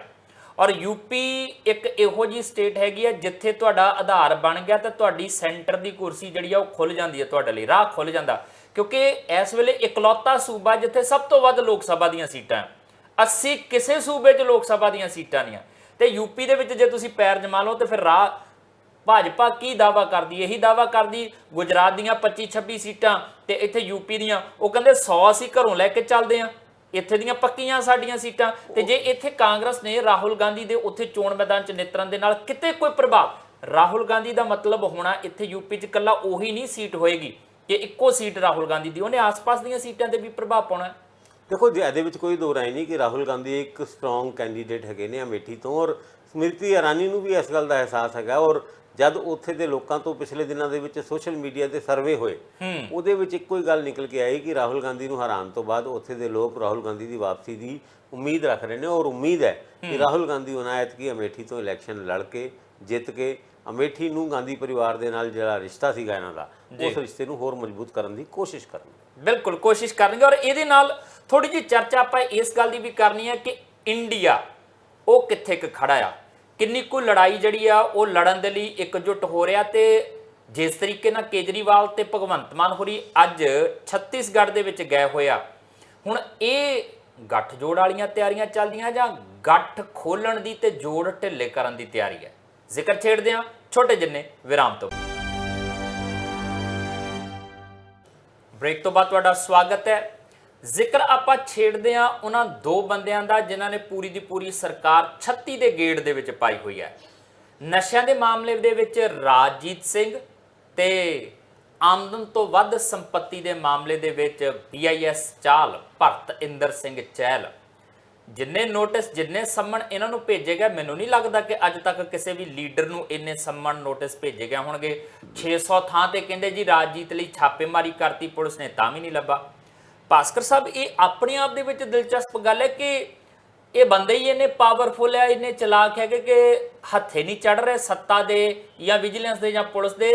ਔਰ ਯੂਪੀ ਇੱਕ ਇਹੋ ਜਿਹੀ ਸਟੇਟ ਹੈਗੀ ਹੈ ਜਿੱਥੇ ਤੁਹਾਡਾ ਆਧਾਰ ਬਣ ਗਿਆ ਤਾਂ ਤੁਹਾਡੀ ਸੈਂਟਰ ਦੀ ਕੁਰਸੀ ਜਿਹੜੀ ਆ ਉਹ ਖੁੱਲ ਜਾਂਦੀ ਹੈ, ਤੁਹਾਡੇ ਲਈ ਰਾਹ ਖੁੱਲ ਜਾਂਦਾ, ਕਿਉਂਕਿ ਇਸ ਵੇਲੇ ਇਕਲੌਤਾ ਸੂਬਾ ਜਿੱਥੇ ਸਭ ਤੋਂ ਵੱਧ ਲੋਕ ਸਭਾ ਦੀਆਂ ਸੀਟਾਂ 80 ਕਿਸੇ ਸੂਬੇ 'ਚ ਲੋਕ ਸਭਾ ਦੀਆਂ ਸੀਟਾਂ ਦੀਆਂ, ਤੇ ਯੂਪੀ ਦੇ ਵਿੱਚ ਜੇ ਤੁਸੀਂ ਪੈਰ ਜਮਾ ਲਓ ਤੇ ਫਿਰ ਰਾਹ ਭਾਜਪਾ ਕੀ ਦਾਵਾ ਕਰਦੀ, ਇਹੀ ਦਾਵਾ ਕਰਦੀ ਗੁਜਰਾਤ ਦੀਆਂ 25-26 ਸੀਟਾਂ ਤੇ ਇੱਥੇ ਯੂਪੀ ਦੀਆਂ ਉਹ ਕਹਿੰਦੇ 100 ਅਸੀਂ ਘਰੋਂ ਲੈ ਕੇ ਚੱਲਦੇ ਹਾਂ, ਇੱਥੇ ਦੀਆਂ ਪੱਕੀਆਂ ਸਾਡੀਆਂ ਸੀਟਾਂ। ਤੇ ਜੇ ਇੱਥੇ ਕਾਂਗਰਸ ਨੇ ਰਾਹੁਲ ਗਾਂਧੀ ਦੇ ਉੱਥੇ ਚੋਣ ਮੈਦਾਨ 'ਚ ਨਿਤਰਨ ਦੇ ਨਾਲ ਕਿਤੇ ਕੋਈ ਪ੍ਰਭਾਵ, ਰਾਹੁਲ ਗਾਂਧੀ ਦਾ ਮਤਲਬ ਹੋਣਾ ਇੱਥੇ ਯੂਪੀ 'ਚ ਇਕੱਲਾ ਉਹੀ ਨਹੀਂ ਸੀਟ ਹੋਏਗੀ ਕਿ ਇੱਕੋ ਸੀਟ ਰਾਹੁਲ ਗਾਂਧੀ ਦੀ, ਉਹਨੇ ਆਸ-ਪਾਸ ਦੀਆਂ ਸੀਟਾਂ ਤੇ ਵੀ ਪ੍ਰਭਾਵ ਪਾਉਣਾ। ਦੇਖੋ ਜੀ ਇਹਦੇ ਵਿੱਚ ਕੋਈ ਦੋ ਰਾਏ ਨਹੀਂ ਕਿ ਰਾਹੁਲ ਗਾਂਧੀ ਇੱਕ ਸਟਰੋਂਗ ਕੈਂਡੀਡੇਟ ਹੈਗੇ ਨੇ ਅਮੇਠੀ ਤੋਂ, ਔਰ ਸਮ੍ਰਿਤੀ ਇਰਾਨੀ ਨੂੰ ਵੀ ਇਸ ਗੱਲ ਦਾ ਅਹਿਸਾਸ ਹੈਗਾ। ਔਰ ਜਦ ਉੱਥੇ ਦੇ ਲੋਕਾਂ ਤੋਂ ਪਿਛਲੇ ਦਿਨਾਂ ਦੇ ਵਿੱਚ ਸੋਸ਼ਲ ਮੀਡੀਆ ਤੇ ਸਰਵੇ ਹੋਏ, ਉਹਦੇ ਵਿੱਚ ਇੱਕੋ ਹੀ ਗੱਲ ਨਿਕਲ ਕੇ ਆਈ ਕਿ ਰਾਹੁਲ ਗਾਂਧੀ ਨੂੰ ਹਰਾਉਣ ਤੋਂ ਬਾਅਦ ਉੱਥੇ ਦੇ ਲੋਕ ਰਾਹੁਲ ਗਾਂਧੀ ਦੀ ਵਾਪਸੀ ਦੀ ਉਮੀਦ ਰੱਖ ਰਹੇ ਨੇ, ਔਰ ਉਮੀਦ ਹੈ ਕਿ ਰਾਹੁਲ ਗਾਂਧੀ ਉਹਨਾਂ ਐਤਕੀ ਅਮੇਠੀ ਤੋਂ ਇਲੈਕਸ਼ਨ ਲੜ ਕੇ ਜਿੱਤ ਕੇ ਅਮੇਠੀ ਨੂੰ ਗਾਂਧੀ ਪਰਿਵਾਰ ਦੇ ਨਾਲ ਜਿਹੜਾ ਰਿਸ਼ਤਾ ਸੀਗਾ ਇਹਨਾਂ ਦਾ, ਉਸ ਰਿਸ਼ਤੇ ਨੂੰ ਹੋਰ ਮਜ਼ਬੂਤ ਕਰਨ ਦੀ ਕੋਸ਼ਿਸ਼ ਕਰਨਗੇ। ਬਿਲਕੁਲ ਕੋਸ਼ਿਸ਼ ਕਰਨਗੇ। ਔਰ ਇਹਦੇ ਨਾਲ ਥੋੜੀ ਜਿਹੀ ਚਰਚਾ ਆਪਾਂ ਇਸ ਗੱਲ ਦੀ ਵੀ ਕਰਨੀ ਹੈ ਕਿ ਇੰਡੀਆ ਉਹ ਕਿੱਥੇ ਕੁ ਖੜਾ ਆ, ਕਿੰਨੀ ਕੁ ਲੜਾਈ ਜਿਹੜੀ ਆ ਉਹ ਲੜਨ ਦੇ ਲਈ ਇਕਜੁੱਟ ਹੋ ਰਿਹਾ। ਤੇ ਜਿਸ ਤਰੀਕੇ ਨਾਲ ਕੇਜਰੀਵਾਲ ਤੇ ਭਗਵੰਤ ਮਾਨ ਹੋਰੀ ਅੱਜ ਛੱਤੀਸਗੜ੍ਹ ਦੇ ਵਿੱਚ ਗਏ ਹੋਏ ਆ, ਹੁਣ ਇਹ ਗੱਠ ਜੋੜ ਵਾਲੀਆਂ ਤਿਆਰੀਆਂ ਚੱਲਦੀਆਂ ਜਾਂ ਗੱਠ ਖੋਲਣ ਦੀ ਤੇ ਜੋੜ ਢਿੱਲੇ ਕਰਨ ਦੀ ਤਿਆਰੀ ਹੈ? ਜ਼ਿਕਰ ਛੇੜਦੇ ਹਾਂ ਛੋਟੇ ਜਿੰਨੇ ਵਿਰਾਮ ਤੋਂ। ਬ੍ਰੇਕ ਤੋਂ ਬਾਅਦ ਤੁਹਾਡਾ ਸਵਾਗਤ ਹੈ। ਜ਼ਿਕਰ ਆਪਾਂ ਛੇੜਦੇ ਹਾਂ ਉਹਨਾਂ ਦੋ ਬੰਦਿਆਂ ਦਾ ਜਿਨ੍ਹਾਂ ਨੇ ਪੂਰੀ ਦੀ ਪੂਰੀ ਸਰਕਾਰ 36 ਦੇ ਗੇੜ ਦੇ ਵਿੱਚ ਪਾਈ ਹੋਈ ਹੈ। ਨਸ਼ਿਆਂ ਦੇ ਮਾਮਲੇ ਦੇ ਵਿੱਚ ਰਾਜਜੀਤ ਸਿੰਘ ਤੇ ਆਮਦਨ ਤੋਂ ਵੱਧ ਸੰਪत्ति ਦੇ ਮਾਮਲੇ ਦੇ ਵਿੱਚ BIS ਚਾਲ ਭਰਤ ਇੰਦਰ ਸਿੰਘ ਚਹਿਲ, ਜਿੰਨੇ ਨੋਟਿਸ ਜਿੰਨੇ ਸੰਮਣ ਇਹਨਾਂ ਨੂੰ ਭੇਜੇ ਗਏ, ਮੈਨੂੰ ਨਹੀਂ ਲੱਗਦਾ ਕਿ ਅੱਜ ਤੱਕ ਕਿਸੇ ਵੀ ਲੀਡਰ ਨੂੰ ਇੰਨੇ ਸੰਮਣ ਨੋਟਿਸ ਭੇਜੇ ਗਏ ਹੋਣਗੇ। 600 ਥਾਂ ਤੇ ਕਹਿੰਦੇ ਜੀ ਰਾਜਜੀਤ ਲਈ ਛਾਪੇਮਾਰੀ ਕਰਤੀ ਪੁਲਿਸ ਨੇ, ਤਾਂ ਵੀ ਨਹੀਂ ਲੱਭਾ। ਭਾਸਕਰ ਸਾਹਿਬ, ਇਹ ਆਪਣੇ ਆਪ ਦੇ ਵਿੱਚ ਦਿਲਚਸਪ ਗੱਲ ਹੈ ਕਿ ਇਹ ਬੰਦੇ ਹੀ ਇੰਨੇ ਪਾਵਰਫੁਲ ਹੈ, ਇੰਨੇ ਚਲਾਕ ਹੈਗੇ ਕਿ ਹੱਥੇ ਨਹੀਂ ਚੜ ਰਹੇ ਸੱਤਾ ਦੇ ਜਾਂ ਵਿਜੀਲੈਂਸ ਦੇ ਜਾਂ ਪੁਲਿਸ ਦੇ,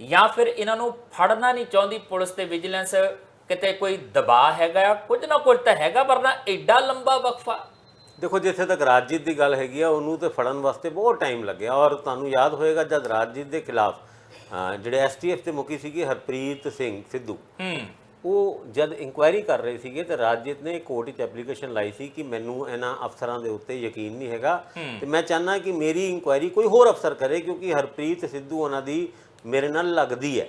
ਜਾਂ ਫਿਰ ਇਹਨਾਂ ਨੂੰ ਫੜਨਾ ਨਹੀਂ ਚਾਹੁੰਦੀ ਪੁਲਿਸ ਤੇ ਵਿਜੀਲੈਂਸ, ਕਿਤੇ ਕੋਈ ਦਬਾਅ ਹੈਗਾ, ਕੁਝ ਨਾ ਕੁਝ ਤਾਂ ਹੈਗਾ, ਵਰਨਾ ਐਡਾ ਲੰਬਾ ਵਕਫਾ। ਦੇਖੋ ਜਿੱਥੇ ਤੱਕ ਰਾਜਜੀਤ ਦੀ ਗੱਲ ਹੈਗੀ ਆ, ਉਹਨੂੰ ਤੇ ਫੜਨ ਵਾਸਤੇ ਬਹੁਤ ਟਾਈਮ ਲੱਗਿਆ। ਔਰ ਤੁਹਾਨੂੰ ਯਾਦ ਹੋਏਗਾ ਜਦ ਰਾਜਜੀਤ ਦੇ ਖਿਲਾਫ ਜਿਹੜੇ STF ਦੇ ਮੁਖੀ ਸੀਗੇ ਹਰਪ੍ਰੀਤ ਸਿੰਘ ਸਿੱਧੂ, ਉਹ ਜਦ ਇਨਕੁਆਇਰੀ ਕਰ ਰਹੇ ਸੀਗੇ ਤੇ ਰਾਜਜੀਤ ਨੇ ਕੋਰਟ ਵਿੱਚ ਐਪਲੀਕੇਸ਼ਨ ਲਾਈ ਸੀ ਕਿ ਮੈਨੂੰ ਇਹਨਾਂ ਅਫਸਰਾਂ ਦੇ ਉੱਤੇ ਯਕੀਨ ਨਹੀਂ ਹੈਗਾ ਤੇ ਮੈਂ ਚਾਹੁੰਦਾ ਕਿ ਮੇਰੀ ਇਨਕੁਆਇਰੀ ਕੋਈ ਹੋਰ ਅਫਸਰ ਕਰੇ, ਕਿਉਂਕਿ ਹਰਪ੍ਰੀਤ ਸਿੱਧੂ ਉਹਨਾਂ ਦੀ ਮੇਰੇ ਨਾਲ ਲੱਗਦੀ ਹੈ।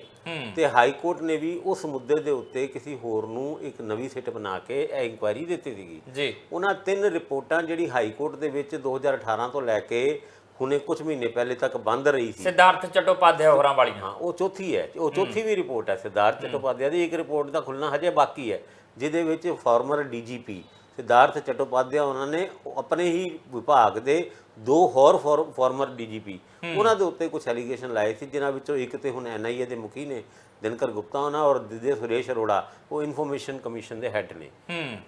ਤੇ ਹਾਈ ਕੋਰਟ ਨੇ ਵੀ ਉਸ ਮੁੱਦੇ ਦੇ ਉੱਤੇ ਕਿਸੇ ਹੋਰ ਨੂੰ ਇੱਕ ਨਵੀਂ ਸਿੱਟ ਬਣਾ ਕੇ ਇਹ ਇਨਕੁਆਇਰੀ ਦਿੱਤੀ ਸੀਗੀ ਜੀ। ਉਹਨਾਂ 3 ਰਿਪੋਰਟਾਂ ਜਿਹੜੀ ਹਾਈ ਕੋਰਟ ਦੇ ਵਿੱਚ 2018 ਤੋਂ ਲੈ ਕੇ ਹੁਣੇ ਕੁਝ ਮਹੀਨੇ ਪਹਿਲੇ ਤੱਕ ਬੰਦ ਰਹੀ ਸੀ, ਸਿਧਾਰਥ ਚਟੋਪਾਧਿਆਏ ਹੋਰਾਂ ਵਾਲੀਆਂ, ਹਾਂ ਉਹ ਚੌਥੀ ਹੈ, ਉਹ ਚੌਥੀ ਵੀ ਰਿਪੋਰਟ ਹੈ ਸਿਧਾਰਥ ਚਟੋਪਾਧਿਆਏ ਦੀ। ਇੱਕ ਰਿਪੋਰਟ ਦਾ ਖੁੱਲ੍ਹਣਾ ਹਜੇ ਬਾਕੀ ਹੈ, ਜਿਹਦੇ ਵਿੱਚ ਫਾਰਮਰ DGP ਸਿਧਾਰਥ ਚਟੋਪਾਧਿਆਏ ਉਹਨਾਂ ਨੇ ਆਪਣੇ ਹੀ ਵਿਭਾਗ ਦੇ 2 ਹੋਰ ਫਾਰਮਰ DGP ਉਹਨਾਂ ਦੇ ਉੱਤੇ ਕੁਝ ਐਲੀਗੇਸ਼ਨ ਲਾਏ ਸੀ, ਜਿਨ੍ਹਾਂ ਵਿੱਚੋਂ ਇੱਕ ਤੇ ਹੁਣ NIA ਦੇ ਮੁਖੀ ਨੇ ਦਿਨਕਰ ਗੁਪਤਾ ਉਹਨਾਂ, ਔਰ ਦੂਜੇ ਸੁਰੇਸ਼ ਅਰੋੜਾ, ਉਹ ਇਨਫੋਰਮੇਸ਼ਨ ਕਮਿਸ਼ਨ ਦੇ ਹੈੱਡ ਨੇ।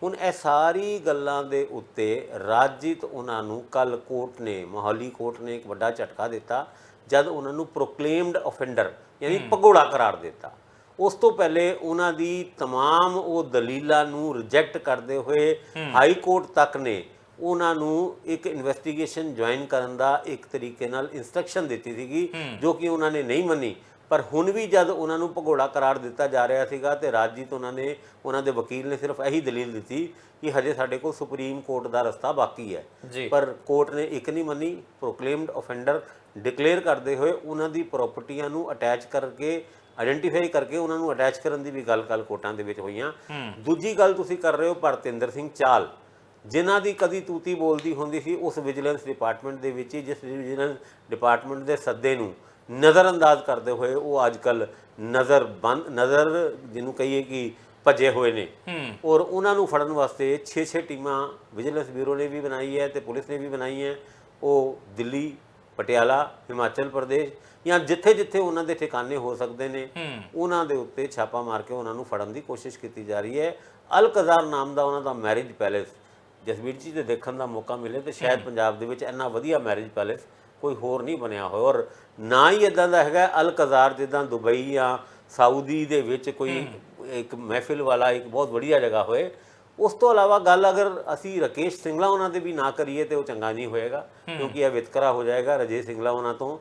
ਹੁਣ ਇਹ ਸਾਰੀ ਗੱਲਾਂ ਦੇ ਉੱਤੇ ਰਾਜਜੀਤ ਉਹਨਾਂ ਨੂੰ ਕੱਲ ਕੋਰਟ ਨੇ, ਮੋਹਾਲੀ ਕੋਰਟ ਨੇ ਇੱਕ ਵੱਡਾ ਝਟਕਾ ਦਿੱਤਾ ਜਦ ਉਹਨਾਂ ਨੂੰ ਪ੍ਰੋਕਲੇਮਡ ਅਫੈਂਡਰ ਯਾਨੀ ਭਗੌੜਾ ਕਰਾਰ ਦਿੱਤਾ। ਉਸ ਤੋਂ ਪਹਿਲੇ ਉਹਨਾਂ ਦੀ तमाम ਉਹ ਦਲੀਲਾਂ ਨੂੰ ਰਿਜੈਕਟ ਕਰਦੇ ਹੋਏ ਹਾਈ ਕੋਰਟ ਤੱਕ ਨੇ ਉਹਨਾਂ ਨੂੰ ਇੱਕ ਇਨਵੈਸਟੀਗੇਸ਼ਨ ਜੁਆਇਨ ਕਰਨ ਦਾ ਇੱਕ ਤਰੀਕੇ ਨਾਲ ਇਨਸਟਰਕਸ਼ਨ ਦਿੱਤੀ ਸੀਗੀ, ਜੋ ਕਿ ਉਹਨਾਂ ਨੇ ਨਹੀਂ ਮੰਨੀ। ਪਰ ਹੁਣ ਵੀ ਜਦ ਉਹਨਾਂ ਨੂੰ ਭਗੌੜਾ ਕਰਾਰ ਦਿੱਤਾ ਜਾ ਰਿਹਾ ਸੀਗਾ ਤੇ ਰਾਜਜੀਤ ਉਹਨਾਂ ਦੇ ਵਕੀਲ ਨੇ ਸਿਰਫ ਇਹੀ ਦਲੀਲ ਦਿੱਤੀ ਕਿ ਹਜੇ ਸਾਡੇ ਕੋਲ ਸੁਪਰੀਮ ਕੋਰਟ ਦਾ ਰਸਤਾ ਬਾਕੀ ਹੈ। ਪਰ ਕੋਰਟ ਨੇ ਇੱਕ ਨਹੀਂ ਮੰਨੀ, ਪ੍ਰੋਕਲੇਮਡ ਅਫੈਂਡਰ ਡਿਕਲੇਅਰ ਕਰਦੇ ਹੋਏ ਉਹਨਾਂ ਦੀ ਪ੍ਰਾਪਰਟੀਆਂ ਨੂੰ ਅਟੈਚ ਕਰਕੇ, ਆਇਡੈਂਟੀਫਾਈ ਕਰਕੇ ਉਹਨਾਂ ਨੂੰ ਅਟੈਚ ਕਰਨ ਦੀ ਵੀ ਗੱਲ ਕੱਲ ਕੋਰਟਾਂ ਦੇ ਵਿੱਚ ਹੋਈਆਂ। ਦੂਜੀ ਗੱਲ ਤੁਸੀਂ ਕਰ ਰਹੇ ਹੋ ਭਰਤਿੰਦਰ ਸਿੰਘ ਚਾਲ, ਜਿਨ੍ਹਾਂ ਦੀ ਕਦੀ ਤੂਤੀ ਬੋਲਦੀ ਹੁੰਦੀ ਸੀ ਉਸ ਵਿਜੀਲੈਂਸ ਡਿਪਾਰਟਮੈਂਟ ਦੇ ਵਿੱਚ, ਜਿਸ ਵਿਜੀਲੈਂਸ ਡਿਪਾਰਟਮੈਂਟ ਦੇ ਸੱਦੇ ਨੂੰ ਨਜ਼ਰਅੰਦਾਜ਼ ਕਰਦੇ ਹੋਏ ਉਹ ਅੱਜ ਕੱਲ੍ਹ ਨਜ਼ਰ ਜਿਹਨੂੰ ਕਹੀਏ ਕਿ ਭੱਜੇ ਹੋਏ ਨੇ। ਔਰ ਉਹਨਾਂ ਨੂੰ ਫੜਨ ਵਾਸਤੇ 6 ਟੀਮਾਂ ਵਿਜੀਲੈਂਸ ਬਿਊਰੋ ਨੇ ਵੀ ਬਣਾਈ ਹੈ ਤੇ ਪੁਲਿਸ ਨੇ ਵੀ ਬਣਾਈ ਹੈ। ਉਹ ਦਿੱਲੀ, ਪਟਿਆਲਾ, ਹਿਮਾਚਲ ਪ੍ਰਦੇਸ਼ ਜਾਂ ਜਿੱਥੇ ਉਹਨਾਂ ਦੇ ਠਿਕਾਣੇ ਹੋ ਸਕਦੇ ਨੇ ਉਹਨਾਂ ਦੇ ਉੱਤੇ ਛਾਪਾ ਮਾਰ ਕੇ ਉਹਨਾਂ ਨੂੰ ਫੜਨ ਦੀ ਕੋਸ਼ਿਸ਼ ਕੀਤੀ ਜਾ ਰਹੀ ਹੈ। ਅਲ-ਕਜ਼ਾਰ ਨਾਮ ਦਾ ਉਹਨਾਂ ਦਾ ਮੈਰਿਜ ਪੈਲੇਸ, ਜਸਵੀਰ ਜੀ ਦੇ ਦੇਖਣ ਦਾ ਮੌਕਾ ਮਿਲੇ ਤੇ ਸ਼ਾਇਦ ਪੰਜਾਬ ਦੇ ਵਿੱਚ ਇੰਨਾ ਵਧੀਆ ਮੈਰਿਜ ਪੈਲੇਸ ਕੋਈ ਹੋਰ ਨਹੀਂ ਬਣਿਆ ਹੋਇਆ, ਔਰ ਨਾ ਹੀ ਇੱਦਾਂ ਦਾ ਹੈਗਾ ਅਲ-ਕਜ਼ਾਰ ਜਿੱਦਾਂ ਦੁਬਈ ਜਾਂ ਸਾਊਦੀ ਦੇ ਵਿੱਚ ਕੋਈ ਇੱਕ ਮਹਿਫਿਲ ਵਾਲਾ ਇੱਕ ਬਹੁਤ ਵਧੀਆ ਜਗ੍ਹਾ ਹੋਏ। ਉਸ ਤੋਂ ਇਲਾਵਾ ਗੱਲ ਅਗਰ ਅਸੀਂ ਰਾਕੇਸ਼ ਸਿੰਗਲਾ ਉਹਨਾਂ ਦੇ ਵੀ ਨਾ ਕਰੀਏ ਤੇ ਉਹ ਚੰਗਾ ਨਹੀਂ ਹੋਏਗਾ, ਕਿਉਂਕਿ ਇਹ ਵਿਤਕਰਾ ਹੋ ਜਾਏਗਾ ਰਾਜੇਸ਼ ਸਿੰਗਲਾ ਉਹਨਾਂ ਤੋਂ,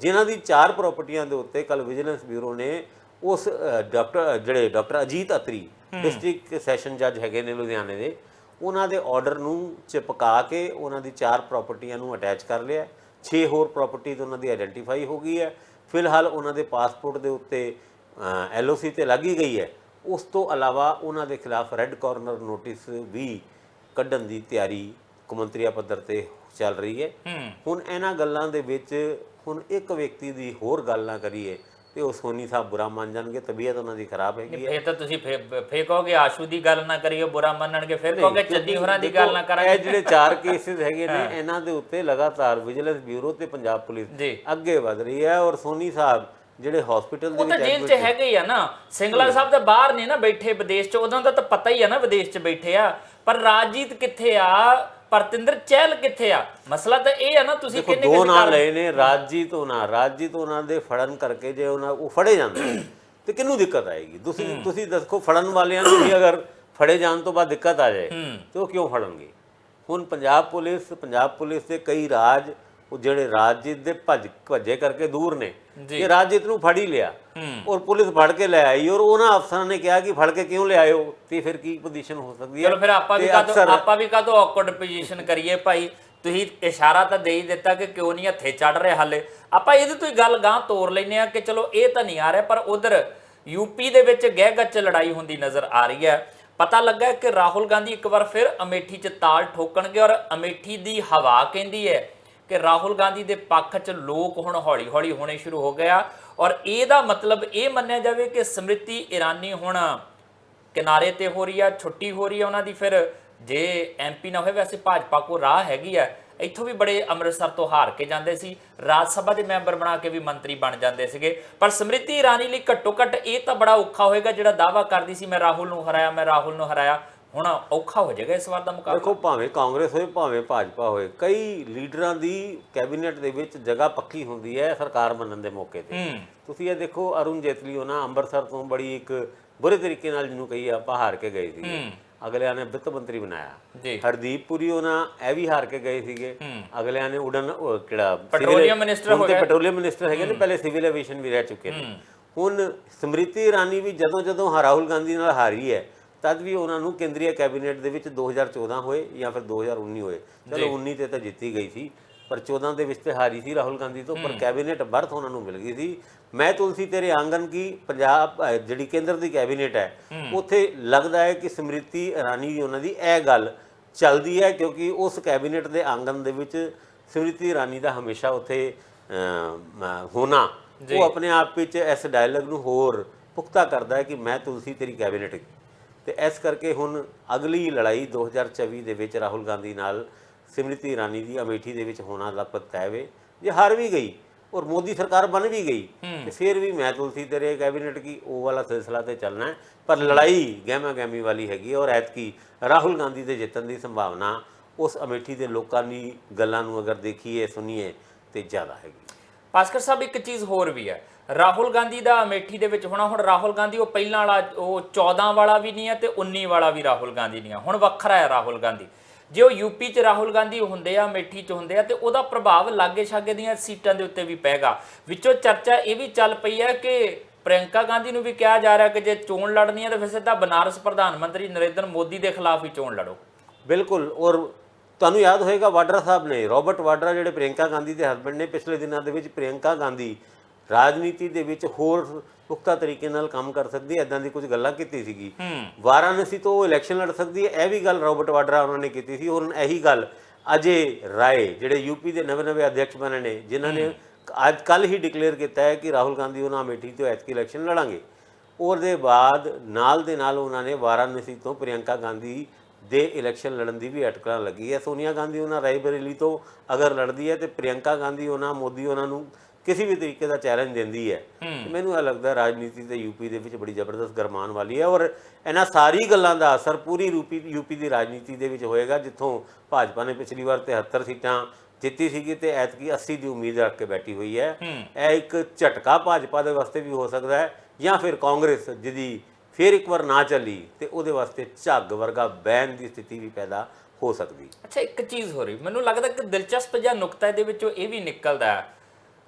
ਜਿਨ੍ਹਾਂ ਦੀ 4 ਪ੍ਰਾਪਰਟੀਆਂ ਦੇ ਉੱਤੇ ਕੱਲ ਵਿਜੀਲੈਂਸ ਬਿਊਰੋ ਨੇ ਉਸ doctor Ajit Atri district session ਜੱਜ ਹੈਗੇ ਨੇ ਲੁਧਿਆਣੇ ਦੇ, ਉਹਨਾਂ ਦੇ ਆਰਡਰ ਨੂੰ ਚਿਪਕਾ ਕੇ ਉਹਨਾਂ ਦੀ 4 ਪ੍ਰਾਪਰਟੀਆਂ ਨੂੰ ਅਟੈਚ ਕਰ ਲਿਆ। 6 ਹੋਰ ਪ੍ਰਾਪਰਟੀਜ਼ ਉਹਨਾਂ ਦੀ ਆਇਡੈਂਟੀਫਾਈ ਹੋ ਗਈ ਹੈ। ਫਿਲਹਾਲ ਉਹਨਾਂ ਦੇ ਪਾਸਪੋਰਟ ਦੇ ਉੱਤੇ LOC ਤੇ ਲੱਗੀ ਗਈ ਹੈ। ਉਸ ਤੋਂ ਇਲਾਵਾ ਉਹਨਾਂ ਦੇ ਖਿਲਾਫ ਰੈੱਡ ਕਾਰਨਰ ਨੋਟਿਸ ਵੀ ਕੱਢਣ ਦੀ ਤਿਆਰੀ ਕੌਮਾਂਤਰੀ ਪੱਧਰ ਤੇ ਚੱਲ ਰਹੀ ਹੈ। ਹੁਣ ਇਹਨਾਂ ਗੱਲਾਂ ਦੇ ਵਿੱਚ ਹੁਣ ਇੱਕ ਵਿਅਕਤੀ ਦੀ ਹੋਰ ਗੱਲ ਨਾ ਕਰੀਏ ਤੇ ਉਹ ਸੋਨੀ ਸਾਹਿਬ ਬੁਰਾ ਮੰਨ ਜਾਣਗੇ, ਤਬੀਅਤ ਉਹਨਾਂ ਦੀ ਖਰਾਬ ਹੈਗੀ ਹੈ। ਇਹ ਤਾਂ ਤੁਸੀਂ ਫੇਰ ਕਹੋਗੇ ਆਸ਼ੂ ਦੀ ਗੱਲ ਨਾ ਕਰੀਏ ਬੁਰਾ ਮੰਨਣਗੇ, ਫਿਰ ਕਹੋਗੇ ਚੱਦੀ ਹੋਰਾਂ ਦੀ ਗੱਲ ਨਾ ਕਰਾਂਗੇ। ਇਹ ਜਿਹੜੇ 4 ਕੇਸਿਸ ਹੈਗੇ ਨੇ ਇਹਨਾਂ ਦੇ ਉੱਤੇ ਲਗਾਤਾਰ ਵਿਜੀਲੈਂਸ ਬਿਊਰੋ ਤੇ ਪੰਜਾਬ ਪੁਲਿਸ ਅੱਗੇ ਵਧ ਰਹੀ ਹੈ। ਔਰ ਸੋਨੀ ਸਾਹਿਬ ਜਿਹੜੇ ਹਸਪੀਟਲ ਦੇ ਉਹ ਤਾਂ ਜੇਲ੍ਹ 'ਚ ਹੈਗੇ ਹੀ ਆ ਨਾ, ਸਿੰਗਲਾ ਸਾਹਿਬ ਤਾਂ ਬਾਹਰ ਨਹੀਂ ਨਾ ਬੈਠੇ ਵਿਦੇਸ਼ 'ਚ, ਉਹਨਾਂ ਦਾ ਤਾਂ ਪਤਾ ਹੀ ਆ ਨਾ ਵਿਦੇਸ਼ 'ਚ ਬੈਠੇ ਆ। ਪਰ ਰਾਜਜੀਤ ਕਿੱਥੇ ਆ, ਪਰਤਿੰਦਰ ਚਹਿਲ ਕਿੱਥੇ ਆ? ਮਸਲਾ ਤਾਂ ਇਹ ਆ ਨਾ, ਤੁਸੀਂ ਕਿੰਨੇ 2 ਨਾਂ ਲਏ ਨੇ ਰਾਜਜੀਤ ਉਹਨਾਂ ਦੇ ਫੜਨ ਕਰਕੇ, ਜੇ ਉਹ ਫੜੇ ਜਾਂਦੇ ਤੇ ਕਿਹਨੂੰ ਦਿੱਕਤ ਆਏਗੀ? ਤੁਸੀਂ ਦੱਸੋ, ਫੜਨ ਵਾਲਿਆਂ ਨੂੰ ਵੀ ਅਗਰ ਫੜੇ ਜਾਣ ਤੋਂ ਬਾਅਦ ਦਿੱਕਤ ਆ ਜਾਏ ਤੇ ਉਹ ਕਿਉਂ ਫੜਨਗੇ? ਹੁਣ ਪੰਜਾਬ ਪੁਲਿਸ ਦੇ ਕਈ ਰਾਜ ਉਹ ਜਿਹੜੇ ਰਾਜਜੀਤ ਦੇ ਭੱਜੇ ਕਰਕੇ ਦੂਰ ਨੇ, ਇਹ ਰਾਜਜੀਤ ਨੂੰ ਫੜ ਹੀ ਲਿਆ ਔਰ ਪੁਲਿਸ ਫੜ ਕੇ ਲੈ ਆਈ ਔਰ ਉਹਨਾਂ ਅਫਸਰਾਂ ਨੇ ਕਿਹਾ ਕਿ ਫੜ ਕੇ ਕਿਉਂ ਲਿਆਇਓ, ਤੇ ਫਿਰ ਕੀ ਪੋਜੀਸ਼ਨ ਹੋ ਸਕਦੀ ਹੈ? ਚਲੋ ਫਿਰ ਆਪਾਂ ਵੀ ਕਾਹਤੋਂ ਔਕਵਰਡ ਪੋਜੀਸ਼ਨ ਕਰੀਏ ਭਾਈ? ਤੁਸੀਂ ਇਸ਼ਾਰਾ ਤਾਂ ਦੇ ਹੀ ਦਿੱਤਾ ਕਿ ਕਿਉਂ ਨਹੀਂ ਹੱਥੇ ਚੜ ਰਹੇ ਹਾਲੇ। ਆਪਾਂ ਇਹਦੇ ਤੋਂ ਹੀ ਗੱਲ ਗਾਂ ਤੋਰ ਲੈਂਦੇ ਆ ਕਿ ਚਲੋ ਇਹ ਤਾਂ ਨਹੀਂ ਆ ਰਿਹਾ, ਪਰ ਉਧਰ ਯੂਪੀ ਦੇ ਵਿੱਚ ਗਹਿ ਗੱਚ ਲੜਾਈ ਹੁੰਦੀ ਨਜ਼ਰ ਆ ਰਹੀ ਹੈ। ਪਤਾ ਲੱਗਾ ਕਿ ਰਾਹੁਲ ਗਾਂਧੀ ਇੱਕ ਵਾਰ ਫਿਰ ਅਮੇਠੀ 'ਚ ਤਾਲ ਠੋਕਣਗੇ ਔਰ ਅਮੇਠੀ ਦੀ ਹਵਾ ਕਹਿੰਦੀ ਹੈ ਕਿ ਰਾਹੁਲ ਗਾਂਧੀ ਦੇ ਪੱਖ 'ਚ ਲੋਕ ਹੁਣ ਹੌਲੀ ਹੌਲੀ ਹੋਣੇ ਸ਼ੁਰੂ ਹੋ ਗਿਆ। ਔਰ ਇਹਦਾ ਮਤਲਬ ਇਹ ਮੰਨਿਆ ਜਾਵੇ ਕਿ ਸਮ੍ਰਿਤੀ ਇਰਾਨੀ ਹੁਣ ਕਿਨਾਰੇ ਤੇ ਹੋ ਰਹੀ ਆ, ਛੁੱਟੀ ਹੋ ਰਹੀ ਆ ਉਹਨਾਂ ਦੀ। ਫਿਰ ਜੇ MP ਨਾ ਹੋਏ, ਵੈਸੇ ਭਾਜਪਾ ਕੋਲ ਰਾਹ ਹੈਗੀ ਆ, ਇੱਥੋਂ ਵੀ ਬੜੇ ਅੰਮ੍ਰਿਤਸਰ ਤੋਂ ਹਾਰ ਕੇ ਜਾਂਦੇ ਸੀ, ਰਾਜ ਸਭਾ ਦੇ ਮੈਂਬਰ ਬਣਾ ਕੇ ਵੀ ਮੰਤਰੀ ਬਣ ਜਾਂਦੇ ਸੀਗੇ। ਪਰ ਸਮ੍ਰਿਤੀ ਇਰਾਨੀ ਲਈ ਘੱਟੋ ਘੱਟ ਇਹ ਤਾਂ ਬੜਾ ਔਖਾ ਹੋਏਗਾ, ਜਿਹੜਾ ਦਾਅਵਾ ਕਰਦੀ ਸੀ ਮੈਂ ਰਾਹੁਲ ਨੂੰ ਹਰਾਇਆ, ਹੁਣ ਔਖਾ ਹੋ ਜਾਏਗਾ ਇਸ ਵਾਰ ਦਾ ਮੁਕਾਬਲਾ। ਦੇਖੋ, ਭਾਵੇਂ ਕਾਂਗਰਸ ਹੋਏ ਭਾਵੇਂ ਭਾਜਪਾ ਹੋਏ, ਕਈ ਲੀਡਰਾਂ ਦੀ ਕੈਬਨਿਟ ਦੇ ਵਿੱਚ ਜਗ੍ਹਾ ਪੱਕੀ ਹੁੰਦੀ ਹੈ ਸਰਕਾਰ ਬਣਨ ਦੇ ਮੌਕੇ ਤੇ। ਤੁਸੀਂ ਇਹ ਦੇਖੋ, ਅਰੁਣ ਜੇਤਲੀ ਉਹਨਾਂ ਅੰਮ੍ਰਿਤਸਰ ਤੋਂ ਬੜੀ ਇੱਕ ਬੁਰੇ ਤਰੀਕੇ ਨਾਲ ਜਿਹਨੂੰ ਕਹੀਏ ਆਪਾਂ ਹਾਰ ਕੇ ਗਏ ਸੀਗੇ, ਅਗਲਿਆਂ ਨੇ ਵਿੱਤ ਮੰਤਰੀ ਬਣਾਇਆ। ਹਰਦੀਪ ਪੁਰੀ ਉਹਨਾਂ ਇਹ ਵੀ ਹਾਰ ਕੇ ਗਏ ਸੀਗੇ, ਅਗਲਿਆਂ ਨੇ ਪੈਟਰੋਲੀਅਮ ਮਿਨਿਸਟਰ ਹੈਗੇ ਨੇ, ਪਹਿਲੇ ਸਿਵਲ ਐਵੀਏਸ਼ਨ ਵੀ ਰਹਿ ਚੁੱਕੇ ਨੇ। ਹੁਣ ਸਮ੍ਰਿਤੀ ਇਰਾਨੀ ਵੀ ਜਦੋਂ ਰਾਹੁਲ ਗਾਂਧੀ ਨਾਲ ਹਾਰੀ ਹੈ ਤਦ ਵੀ ਉਹਨਾਂ ਨੂੰ ਕੇਂਦਰੀ ਕੈਬਨਿਟ ਦੇ ਵਿੱਚ 2014 ਹੋਏ ਜਾਂ ਫਿਰ 2019 ਹੋਏ, ਚਲੋ 19 ਤੇ ਤਾਂ ਜਿੱਤੀ ਗਈ ਸੀ, ਪਰ 14 ਦੇ ਵਿੱਚ ਤੇ ਹਾਰੀ ਸੀ ਰਾਹੁਲ ਗਾਂਧੀ ਤੋਂ, ਪਰ ਕੈਬਨਿਟ ਬਰਥ ਉਹਨਾਂ ਨੂੰ ਮਿਲ ਗਈ ਸੀ। ਮੈਂ ਤੁਲਸੀ ਤੇਰੇ ਆਂਗਨ ਕੀ ਪੰਜਾਬ ਜਿਹੜੀ ਕੇਂਦਰ ਦੀ ਕੈਬਨਿਟ ਹੈ, ਉੱਥੇ ਲੱਗਦਾ ਹੈ ਕਿ ਸਮ੍ਰਿਤੀ ਇਰਾਨੀ ਦੀ ਉਹਨਾਂ ਦੀ ਇਹ ਗੱਲ ਚੱਲਦੀ ਹੈ, ਕਿਉਂਕਿ ਉਸ ਕੈਬਨਿਟ ਦੇ ਆਂਗਨ ਦੇ ਵਿੱਚ ਸਮ੍ਰਿਤੀ ਇਰਾਨੀ ਦਾ ਹਮੇਸ਼ਾ ਉੱਥੇ ਹੋਣਾ ਉਹ ਆਪਣੇ ਆਪ ਵਿੱਚ ਇਸ ਡਾਇਲੌਗ ਨੂੰ ਹੋਰ ਪੁਖਤਾ ਕਰਦਾ ਹੈ ਕਿ ਮੈਂ ਤੁਲਸੀ ਤੇਰੀ ਕੈਬਨਿਟ। ਤੇ ਇਸ ਕਰਕੇ ਹੁਣ ਅਗਲੀ ਲੜਾਈ 2024 ਦੇ ਵਿੱਚ ਰਾਹੁਲ ਗਾਂਧੀ ਨਾਲ ਸਮ੍ਰਿਤੀ ਇਰਾਨੀ ਦੀ ਅਮੇਠੀ ਦੇ ਵਿੱਚ ਹੋਣਾ ਲਗਭਗ ਤੈਅ ਵੇ। ਜੇ ਹਾਰ ਵੀ ਗਈ ਔਰ ਮੋਦੀ ਸਰਕਾਰ ਬਣ ਵੀ ਗਈ ਤੇ ਫਿਰ ਵੀ ਮੈਂ ਤੁਲਸੀ ਤੇਰੇ ਕੈਬਨਿਟ ਕੀ ਉਹ ਵਾਲਾ ਸਿਲਸਿਲਾ ਤੇ ਚੱਲਣਾ ਹੈ। ਪਰ ਲੜਾਈ ਗਹਿਮਾ ਗਹਿਮੀ ਵਾਲੀ ਹੈਗੀ ਔਰ ਐਤਕੀ ਰਾਹੁਲ ਗਾਂਧੀ ਦੇ ਜਿੱਤਣ ਦੀ ਸੰਭਾਵਨਾ ਉਸ ਅਮੇਠੀ ਦੇ ਲੋਕਾਂ ਦੀ ਗੱਲਾਂ ਨੂੰ ਅਗਰ ਦੇਖੀਏ ਸੁਣੀਏ ਤੇ ਜ਼ਿਆਦਾ ਹੈਗੀ। ਭਾਸਕਰ ਸਾਹਿਬ, ਇੱਕ ਚੀਜ਼ ਹੋਰ ਵੀ ਹੈ, ਰਾਹੁਲ ਗਾਂਧੀ ਦਾ ਅਮੇਠੀ ਦੇ ਵਿੱਚ ਹੋਣਾ। ਹੁਣ ਰਾਹੁਲ ਗਾਂਧੀ ਉਹ ਪਹਿਲਾਂ ਵਾਲਾ, ਉਹ 14 ਵਾਲਾ ਵੀ ਨਹੀਂ ਹੈ ਤੇ 19 ਵਾਲਾ ਵੀ ਰਾਹੁਲ ਗਾਂਧੀ ਨਹੀਂ ਹੈ, ਹੁਣ ਵੱਖਰਾ ਹੈ ਰਾਹੁਲ ਗਾਂਧੀ। ਜੇ ਉਹ ਯੂਪੀ 'ਚ ਰਾਹੁਲ ਗਾਂਧੀ ਹੁੰਦੇ ਆ, ਅਮੇਠੀ 'ਚ ਹੁੰਦੇ ਆ, ਤੇ ਉਹਦਾ ਪ੍ਰਭਾਵ ਲਾਗੇ ਛਾਗੇ ਦੀਆਂ ਸੀਟਾਂ ਦੇ ਉੱਤੇ ਵੀ ਪਏਗਾ। ਵਿੱਚੋਂ ਚਰਚਾ ਇਹ ਵੀ ਚੱਲ ਪਈ ਹੈ ਕਿ ਪ੍ਰਿਯੰਕਾ ਗਾਂਧੀ ਨੂੰ ਵੀ ਕਿਹਾ ਜਾ ਰਿਹਾ ਕਿ ਜੇ ਚੋਣ ਲੜਨੀ ਹੈ ਤਾਂ ਫਿਰ ਸਿੱਧਾ ਬਨਾਰਸ ਪ੍ਰਧਾਨ ਮੰਤਰੀ ਨਰਿੰਦਰ ਮੋਦੀ ਦੇ ਖਿਲਾਫ ਹੀ ਚੋਣ ਲੜੋ। ਬਿਲਕੁਲ। ਔਰ ਤੁਹਾਨੂੰ ਯਾਦ ਹੋਏਗਾ ਵਾਡਰਾ ਸਾਹਿਬ ਨੇ, ਰਾਬਰਟ ਵਾਡਰਾ ਜਿਹੜੇ ਪ੍ਰਿਯੰਕਾ ਗਾਂਧੀ ਦੇ ਹਸਬੈਂਡ ਨੇ, ਪਿਛਲੇ ਦਿਨਾਂ ਦੇ ਵਿੱਚ ਪ੍ਰਿਯੰਕਾ ਗਾਂਧੀ ਰਾਜਨੀਤੀ ਦੇ ਵਿੱਚ ਹੋਰ ਪੁਖਤਾ ਤਰੀਕੇ ਨਾਲ ਕੰਮ ਕਰ ਸਕਦੀ ਹੈ, ਇੱਦਾਂ ਦੀ ਕੁਝ ਗੱਲਾਂ ਕੀਤੀ ਸੀਗੀ। ਵਾਰਾਣਸੀ ਤੋਂ ਇਲੈਕਸ਼ਨ ਲੜ ਸਕਦੀ ਹੈ, ਇਹ ਵੀ ਗੱਲ ਰਾਬਰਟ ਵਾਡਰਾ ਉਹਨਾਂ ਨੇ ਕੀਤੀ ਸੀ। ਔਰ ਇਹੀ ਗੱਲ ਅਜੇ ਰਾਏ ਜਿਹੜੇ ਯੂਪੀ ਦੇ ਨਵੇਂ ਅਧਿਅਕਸ਼ ਬਣੇ ਨੇ, ਜਿਨ੍ਹਾਂ ਨੇ ਅੱਜ ਕੱਲ੍ਹ ਹੀ ਡਿਕਲੇਅਰ ਕੀਤਾ ਹੈ ਕਿ ਰਾਹੁਲ ਗਾਂਧੀ ਉਹਨਾਂ ਅਮੇਠੀ ਤੋਂ ਐਤਕੀ ਇਲੈਕਸ਼ਨ ਲੜਾਂਗੇ। ਉਹਦੇ ਬਾਅਦ ਨਾਲ ਦੇ ਨਾਲ ਉਹਨਾਂ ਨੇ ਵਾਰਾਣਸੀ ਤੋਂ ਪ੍ਰਿਯੰਕਾ ਗਾਂਧੀ ਦੇ ਇਲੈਕਸ਼ਨ ਲੜਨ ਦੀ ਵੀ ਅਟਕਲਾਂ ਲੱਗੀ ਹੈ। ਸੋਨੀਆ ਗਾਂਧੀ ਉਹਨਾਂ ਰਾਏਬਰੇਲੀ ਤੋਂ ਅਗਰ ਲੜਦੀ ਹੈ ਤੇ ਪ੍ਰਿਯੰਕਾ ਗਾਂਧੀ ਮੋਦੀ ਉਹਨਾਂ ਨੂੰ ਕਿਸੇ ਵੀ ਤਰੀਕੇ ਦਾ ਚੈਲੰਜ ਦਿੰਦੀ ਹੈ। ਮੈਨੂੰ ਇਹ ਲੱਗਦਾ ਰਾਜਨੀਤੀ ਤੇ ਯੂਪੀ ਦੇ ਵਿੱਚ ਬੜੀ ਜ਼ਬਰਦਸਤ ਗਰਮਾਨ ਵਾਲੀ ਹੈ। ਔਰ ਇਹਨਾਂ ਸਾਰੀ ਗੱਲਾਂ ਦਾ ਅਸਰ ਪੂਰੀ ਯੂਪੀ ਦੀ ਰਾਜਨੀਤੀ ਦੇ ਵਿੱਚ ਹੋਏਗਾ, ਜਿੱਥੋਂ ਭਾਜਪਾ ਨੇ ਪਿਛਲੀ ਵਾਰ 73 ਸੀਟਾਂ ਜਿੱਤੀ ਸੀਗੀ ਤੇ ਐਤਕੀ 80 ਦੀ ਉਮੀਦ ਰੱਖ ਕੇ ਬੈਠੀ ਹੋਈ ਹੈ। ਇਹ ਇੱਕ ਝਟਕਾ ਭਾਜਪਾ ਦੇ ਵਾਸਤੇ ਵੀ ਹੋ ਸਕਦਾ ਹੈ ਜਾਂ ਫਿਰ ਕਾਂਗਰਸ ਜਿਹਦੀ ਫਿਰ ਇੱਕ ਵਾਰ ਨਾ ਚੱਲੀ ਤੇ ਉਹਦੇ ਵਾਸਤੇ ਝੱਗ ਵਰਗਾ ਬੈਨ ਦੀ ਸਥਿਤੀ ਵੀ ਪੈਦਾ ਹੋ ਸਕਦੀ। ਅੱਛਾ, ਇੱਕ ਚੀਜ਼ ਹੋ ਰਹੀ ਮੈਨੂੰ ਲੱਗਦਾ ਕਿ ਦਿਲਚਸਪ ਜਿਹਾ ਨੁਕਤਾ ਇਹਦੇ ਵਿੱਚੋਂ ਇਹ ਵੀ ਨਿਕਲਦਾ ਹੈ,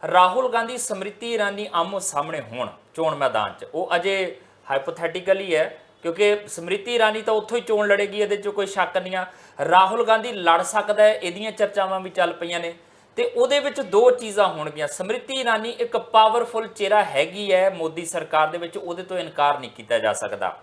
ਰਾਹੁਲ ਗਾਂਧੀ ਸਮ੍ਰਿਤੀ ਇਰਾਨੀ ਆਮੋ ਸਾਹਮਣੇ ਹੋਣ ਚੋਣ ਮੈਦਾਨ 'ਚ, ਉਹ ਅਜੇ ਹਾਈਪੋਥੈਟੀਕਲੀ ਹੈ ਕਿਉਂਕਿ ਸਮ੍ਰਿਤੀ ਇਰਾਨੀ ਤਾਂ ਉੱਥੋਂ ਹੀ ਚੋਣ ਲੜੇਗੀ, ਇਹਦੇ 'ਚ ਕੋਈ ਸ਼ੱਕ ਨਹੀਂ ਆ। ਰਾਹੁਲ ਗਾਂਧੀ ਲੜ ਸਕਦਾ ਹੈ, ਇਹਦੀਆਂ ਚਰਚਾਵਾਂ ਵੀ ਚੱਲ ਪਈਆਂ ਨੇ ਤੇ ਉਹਦੇ ਵਿੱਚ ਦੋ ਚੀਜ਼ਾਂ ਹੋਣਗੀਆਂ। ਸਮ੍ਰਿਤੀ ਇਰਾਨੀ ਇੱਕ ਪਾਵਰਫੁਲ ਚਿਹਰਾ ਹੈਗੀ ਹੈ ਮੋਦੀ ਸਰਕਾਰ ਦੇ ਵਿੱਚ, ਉਹਦੇ ਤੋਂ ਇਨਕਾਰ ਨਹੀਂ ਕੀਤਾ ਜਾ ਸਕਦਾ।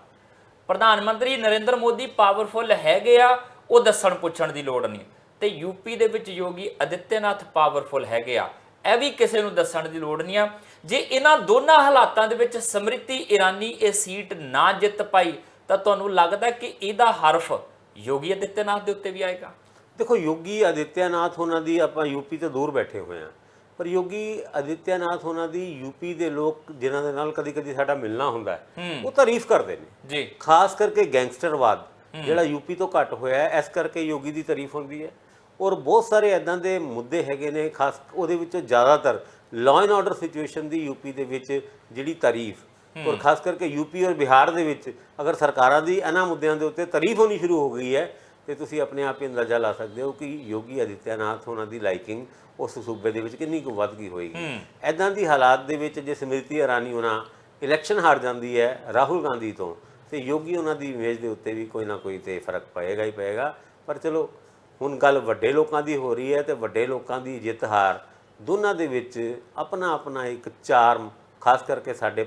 ਪ੍ਰਧਾਨ ਮੰਤਰੀ ਨਰਿੰਦਰ ਮੋਦੀ ਪਾਵਰਫੁਲ ਹੈਗੇ ਆ, ਉਹ ਦੱਸਣ ਪੁੱਛਣ ਦੀ ਲੋੜ ਨਹੀਂ। ਤੇ ਯੂਪੀ ਦੇ ਵਿੱਚ ਯੋਗੀ ਆਦਿੱਤਿਆਨਾਥ ਪਾਵਰਫੁਲ ਹੈਗੇ ਆ, ਇਹ ਵੀ ਕਿਸੇ ਨੂੰ ਦੱਸਣ ਦੀ ਲੋੜ ਨਹੀਂ ਆ। ਜੇ ਇਹਨਾਂ ਦੋਨਾਂ ਹਾਲਾਤਾਂ ਦੇ ਵਿੱਚ ਸਮ੍ਰਿਤੀ ਇਰਾਨੀ ਇਹ ਸੀਟ ਨਾ ਜਿੱਤ ਪਾਈ ਤਾਂ ਤੁਹਾਨੂੰ ਲੱਗਦਾ ਕਿ ਇਹਦਾ ਹਰਫ ਯੋਗੀ ਆਦਿੱਤਿਆਨਾਥ ਦੇ ਉੱਤੇ ਵੀ ਆਏਗਾ? ਦੇਖੋ, ਯੋਗੀ ਆਦਿੱਤਿਆਨਾਥ ਉਹਨਾਂ ਦੀ, ਆਪਾਂ ਯੂਪੀ ਤੋਂ ਦੂਰ ਬੈਠੇ ਹੋਏ ਹਾਂ, ਪਰ ਯੋਗੀ ਆਦਿੱਤਿਆਨਾਥ ਉਹਨਾਂ ਦੀ ਯੂਪੀ ਦੇ ਲੋਕ ਜਿਨ੍ਹਾਂ ਦੇ ਨਾਲ ਕਦੀ ਕਦੀ ਸਾਡਾ ਮਿਲਣਾ ਹੁੰਦਾ ਹੈ, ਉਹ ਤਾਰੀਫ ਕਰਦੇ ਨੇ ਜੀ। ਖਾਸ ਕਰਕੇ ਗੈਂਗਸਟਰਵਾਦ ਜਿਹੜਾ ਯੂਪੀ ਤੋਂ ਘੱਟ ਹੋਇਆ ਹੈ, ਇਸ ਕਰਕੇ ਯੋਗੀ ਦੀ ਤਾਰੀਫ ਹੁੰਦੀ ਹੈ। ਔਰ ਬਹੁਤ ਸਾਰੇ ਇੱਦਾਂ ਦੇ ਮੁੱਦੇ ਹੈਗੇ ਨੇ, ਖਾਸ ਉਹਦੇ ਵਿੱਚੋਂ ਜ਼ਿਆਦਾਤਰ law and order situation the UP ਦੇ ਵਿੱਚ ਜਿਹੜੀ ਤਾਰੀਫ, ਔਰ ਖਾਸ ਕਰਕੇ ਯੂਪੀ ਔਰ ਬਿਹਾਰ ਦੇ ਵਿੱਚ ਅਗਰ ਸਰਕਾਰਾਂ ਦੀ ਇਹਨਾਂ ਮੁੱਦਿਆਂ ਦੇ ਉੱਤੇ ਤਾਰੀਫ ਹੋਣੀ ਸ਼ੁਰੂ ਹੋ ਗਈ ਹੈ ਤੇ ਤੁਸੀਂ ਆਪਣੇ ਆਪ ਹੀ ਅੰਦਾਜ਼ਾ ਲਾ ਸਕਦੇ ਹੋ ਕਿ ਯੋਗੀ ਆਦਿੱਤਿਆਨਾਥ ਉਹਨਾਂ ਦੀ ਲਾਈਕਿੰਗ ਉਸ ਸੂਬੇ ਦੇ ਵਿੱਚ ਕਿੰਨੀ ਕੁ ਵੱਧ ਗਈ ਹੋਏਗੀ। ਇੱਦਾਂ ਦੀ ਹਾਲਾਤ ਦੇ ਵਿੱਚ ਜੇ ਸਮ੍ਰਿਤੀ ਇਰਾਨੀ ਉਹਨਾਂ ਇਲੈਕਸ਼ਨ ਹਾਰ ਜਾਂਦੀ ਹੈ ਰਾਹੁਲ ਗਾਂਧੀ ਤੋਂ, ਤੇ ਯੋਗੀ ਉਹਨਾਂ ਦੀ ਇਮੇਜ ਦੇ ਉੱਤੇ ਵੀ ਕੋਈ ਨਾ ਕੋਈ ਤੇ ਫਰਕ ਪਏਗਾ ਹੀ ਪਏਗਾ। ਪਰ ਚਲੋ, ਹੁਣ ਗੱਲ ਵੱਡੇ ਲੋਕਾਂ ਦੀ ਹੋ ਰਹੀ ਹੈ ਤੇ ਵੱਡੇ ਲੋਕਾਂ ਦੀ ਜਿੱਤ ਹਾਰ ਦੋਨਾਂ ਦੇ ਵਿੱਚ ਆਪਣਾ ਆਪਣਾ ਇੱਕ ਚਾਰਮ, ਖਾਸ ਕਰਕੇ ਸਾਡੇ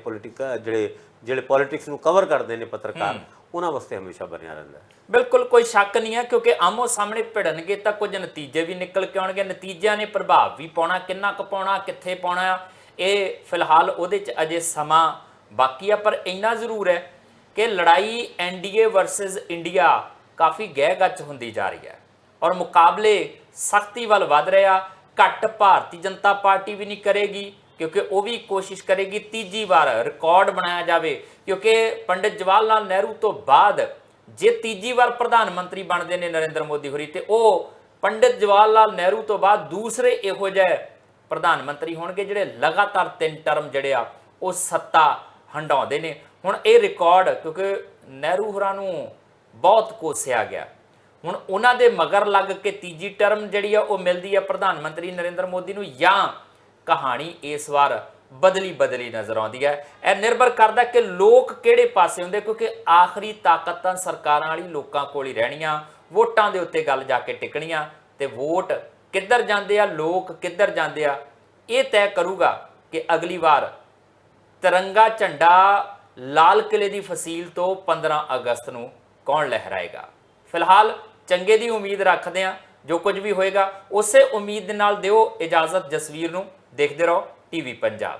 ਜਿਹੜੇ ਪੋਲਿਟਿਕਸ ਨੂੰ ਕਵਰ ਕਰਦੇ ਨੇ ਪੱਤਰਕਾਰ, ਉਹਨਾਂ ਵਾਸਤੇ ਹਮੇਸ਼ਾ ਬਣਿਆ ਰਹਿੰਦਾ। ਬਿਲਕੁਲ ਕੋਈ ਸ਼ੱਕ ਨਹੀਂ ਹੈ, ਕਿਉਂਕਿ ਆਮੋ ਸਾਹਮਣੇ ਭਿੜਨਗੇ ਤਾਂ ਕੁਝ ਨਤੀਜੇ ਵੀ ਨਿਕਲ ਕੇ ਆਉਣਗੇ। ਨਤੀਜਿਆਂ ਨੇ ਪ੍ਰਭਾਵ ਵੀ ਪਾਉਣਾ, ਕਿੰਨਾ ਕੁ ਪਾਉਣਾ, ਕਿੱਥੇ ਪਾਉਣਾ, ਇਹ ਫਿਲਹਾਲ ਉਹਦੇ 'ਚ ਅਜੇ ਸਮਾਂ ਬਾਕੀ ਆ। ਪਰ ਇੰਨਾ ਜ਼ਰੂਰ ਹੈ ਕਿ ਲੜਾਈ ਐਨਡੀਏ ਵਰਸਸ ਇੰਡੀਆ ਕਾਫੀ ਗਹਿ ਗੱਚ ਹੁੰਦੀ ਜਾ ਰਹੀ ਹੈ ਔਰ ਮੁਕਾਬਲੇ ਸਖਤੀ ਵੱਲ ਵੱਧ ਰਿਹਾ। ਘੱਟ ਭਾਰਤੀ ਜਨਤਾ ਪਾਰਟੀ ਵੀ ਨਹੀਂ ਕਰੇਗੀ ਕਿਉਂਕਿ ਉਹ ਵੀ ਕੋਸ਼ਿਸ਼ ਕਰੇਗੀ ਤੀਜੀ ਵਾਰ ਰਿਕਾਰਡ ਬਣਾਇਆ ਜਾਵੇ, ਕਿਉਂਕਿ ਪੰਡਿਤ ਜਵਾਹਰ ਲਾਲ ਨਹਿਰੂ ਤੋਂ ਬਾਅਦ ਜੇ ਤੀਜੀ ਵਾਰ ਪ੍ਰਧਾਨ ਮੰਤਰੀ ਬਣਦੇ ਨੇ ਨਰਿੰਦਰ ਮੋਦੀ ਹੋਰੀ, ਤੇ ਉਹ ਪੰਡਿਤ ਜਵਾਹਰ ਲਾਲ ਨਹਿਰੂ ਤੋਂ ਬਾਅਦ ਦੂਸਰੇ ਇਹੋ ਜਿਹੇ ਪ੍ਰਧਾਨ ਮੰਤਰੀ ਹੋਣਗੇ ਜਿਹੜੇ ਲਗਾਤਾਰ 3 ਟਰਮ ਜਿਹੜੇ ਆ ਉਹ ਸੱਤਾ ਹੰਡਾਉਂਦੇ ਨੇ। ਹੁਣ ਇਹ ਰਿਕਾਰਡ, ਕਿਉਂਕਿ ਨਹਿਰੂ ਹੋਰਾਂ ਨੂੰ ਬਹੁਤ ਕੋਸਿਆ ਗਿਆ, ਹੁਣ ਉਹਨਾਂ ਦੇ ਮਗਰ ਲੱਗ ਕੇ ਤੀਜੀ ਟਰਮ ਜਿਹੜੀ ਆ ਉਹ ਮਿਲਦੀ ਆ ਪ੍ਰਧਾਨ ਮੰਤਰੀ ਨਰਿੰਦਰ ਮੋਦੀ ਨੂੰ, ਜਾਂ ਕਹਾਣੀ ਇਸ ਵਾਰ ਬਦਲੀ ਨਜ਼ਰ ਆਉਂਦੀ ਹੈ। ਇਹ ਨਿਰਭਰ ਕਰਦਾ ਕਿ ਲੋਕ ਕਿਹੜੇ ਪਾਸੇ ਹੁੰਦੇ, ਕਿਉਂਕਿ ਆਖਰੀ ਤਾਕਤ ਤਾਂ ਸਰਕਾਰਾਂ ਵਾਲੀ ਲੋਕਾਂ ਕੋਲ ਹੀ ਰਹਿਣੀਆਂ। ਵੋਟਾਂ ਦੇ ਉੱਤੇ ਗੱਲ ਜਾ ਕੇ ਟਿਕਣੀਆਂ, ਤੇ ਵੋਟ ਕਿੱਧਰ ਜਾਂਦੇ ਆ, ਲੋਕ ਕਿੱਧਰ ਜਾਂਦੇ ਆ, ਇਹ ਤੈਅ ਕਰੂਗਾ ਕਿ ਅਗਲੀ ਵਾਰ ਤਿਰੰਗਾ ਝੰਡਾ ਲਾਲ ਕਿਲੇ ਦੀ ਫਸੀਲ ਤੋਂ 15 ਅਗਸਤ ਨੂੰ ਕੌਣ ਲਹਿਰਾਏਗਾ। ਫਿਲਹਾਲ ਚੰਗੇ ਦੀ ਉਮੀਦ ਰੱਖਦੇ ਹਾਂ, ਜੋ ਕੁਝ ਵੀ ਹੋਏਗਾ ਉਸੇ ਉਮੀਦ ਦੇ ਨਾਲ ਦਿਓ ਇਜਾਜ਼ਤ ਜਸਵੀਰ ਨੂੰ। ਦੇਖਦੇ ਰਹੋ ਟੀਵੀ ਪੰਜਾਬ।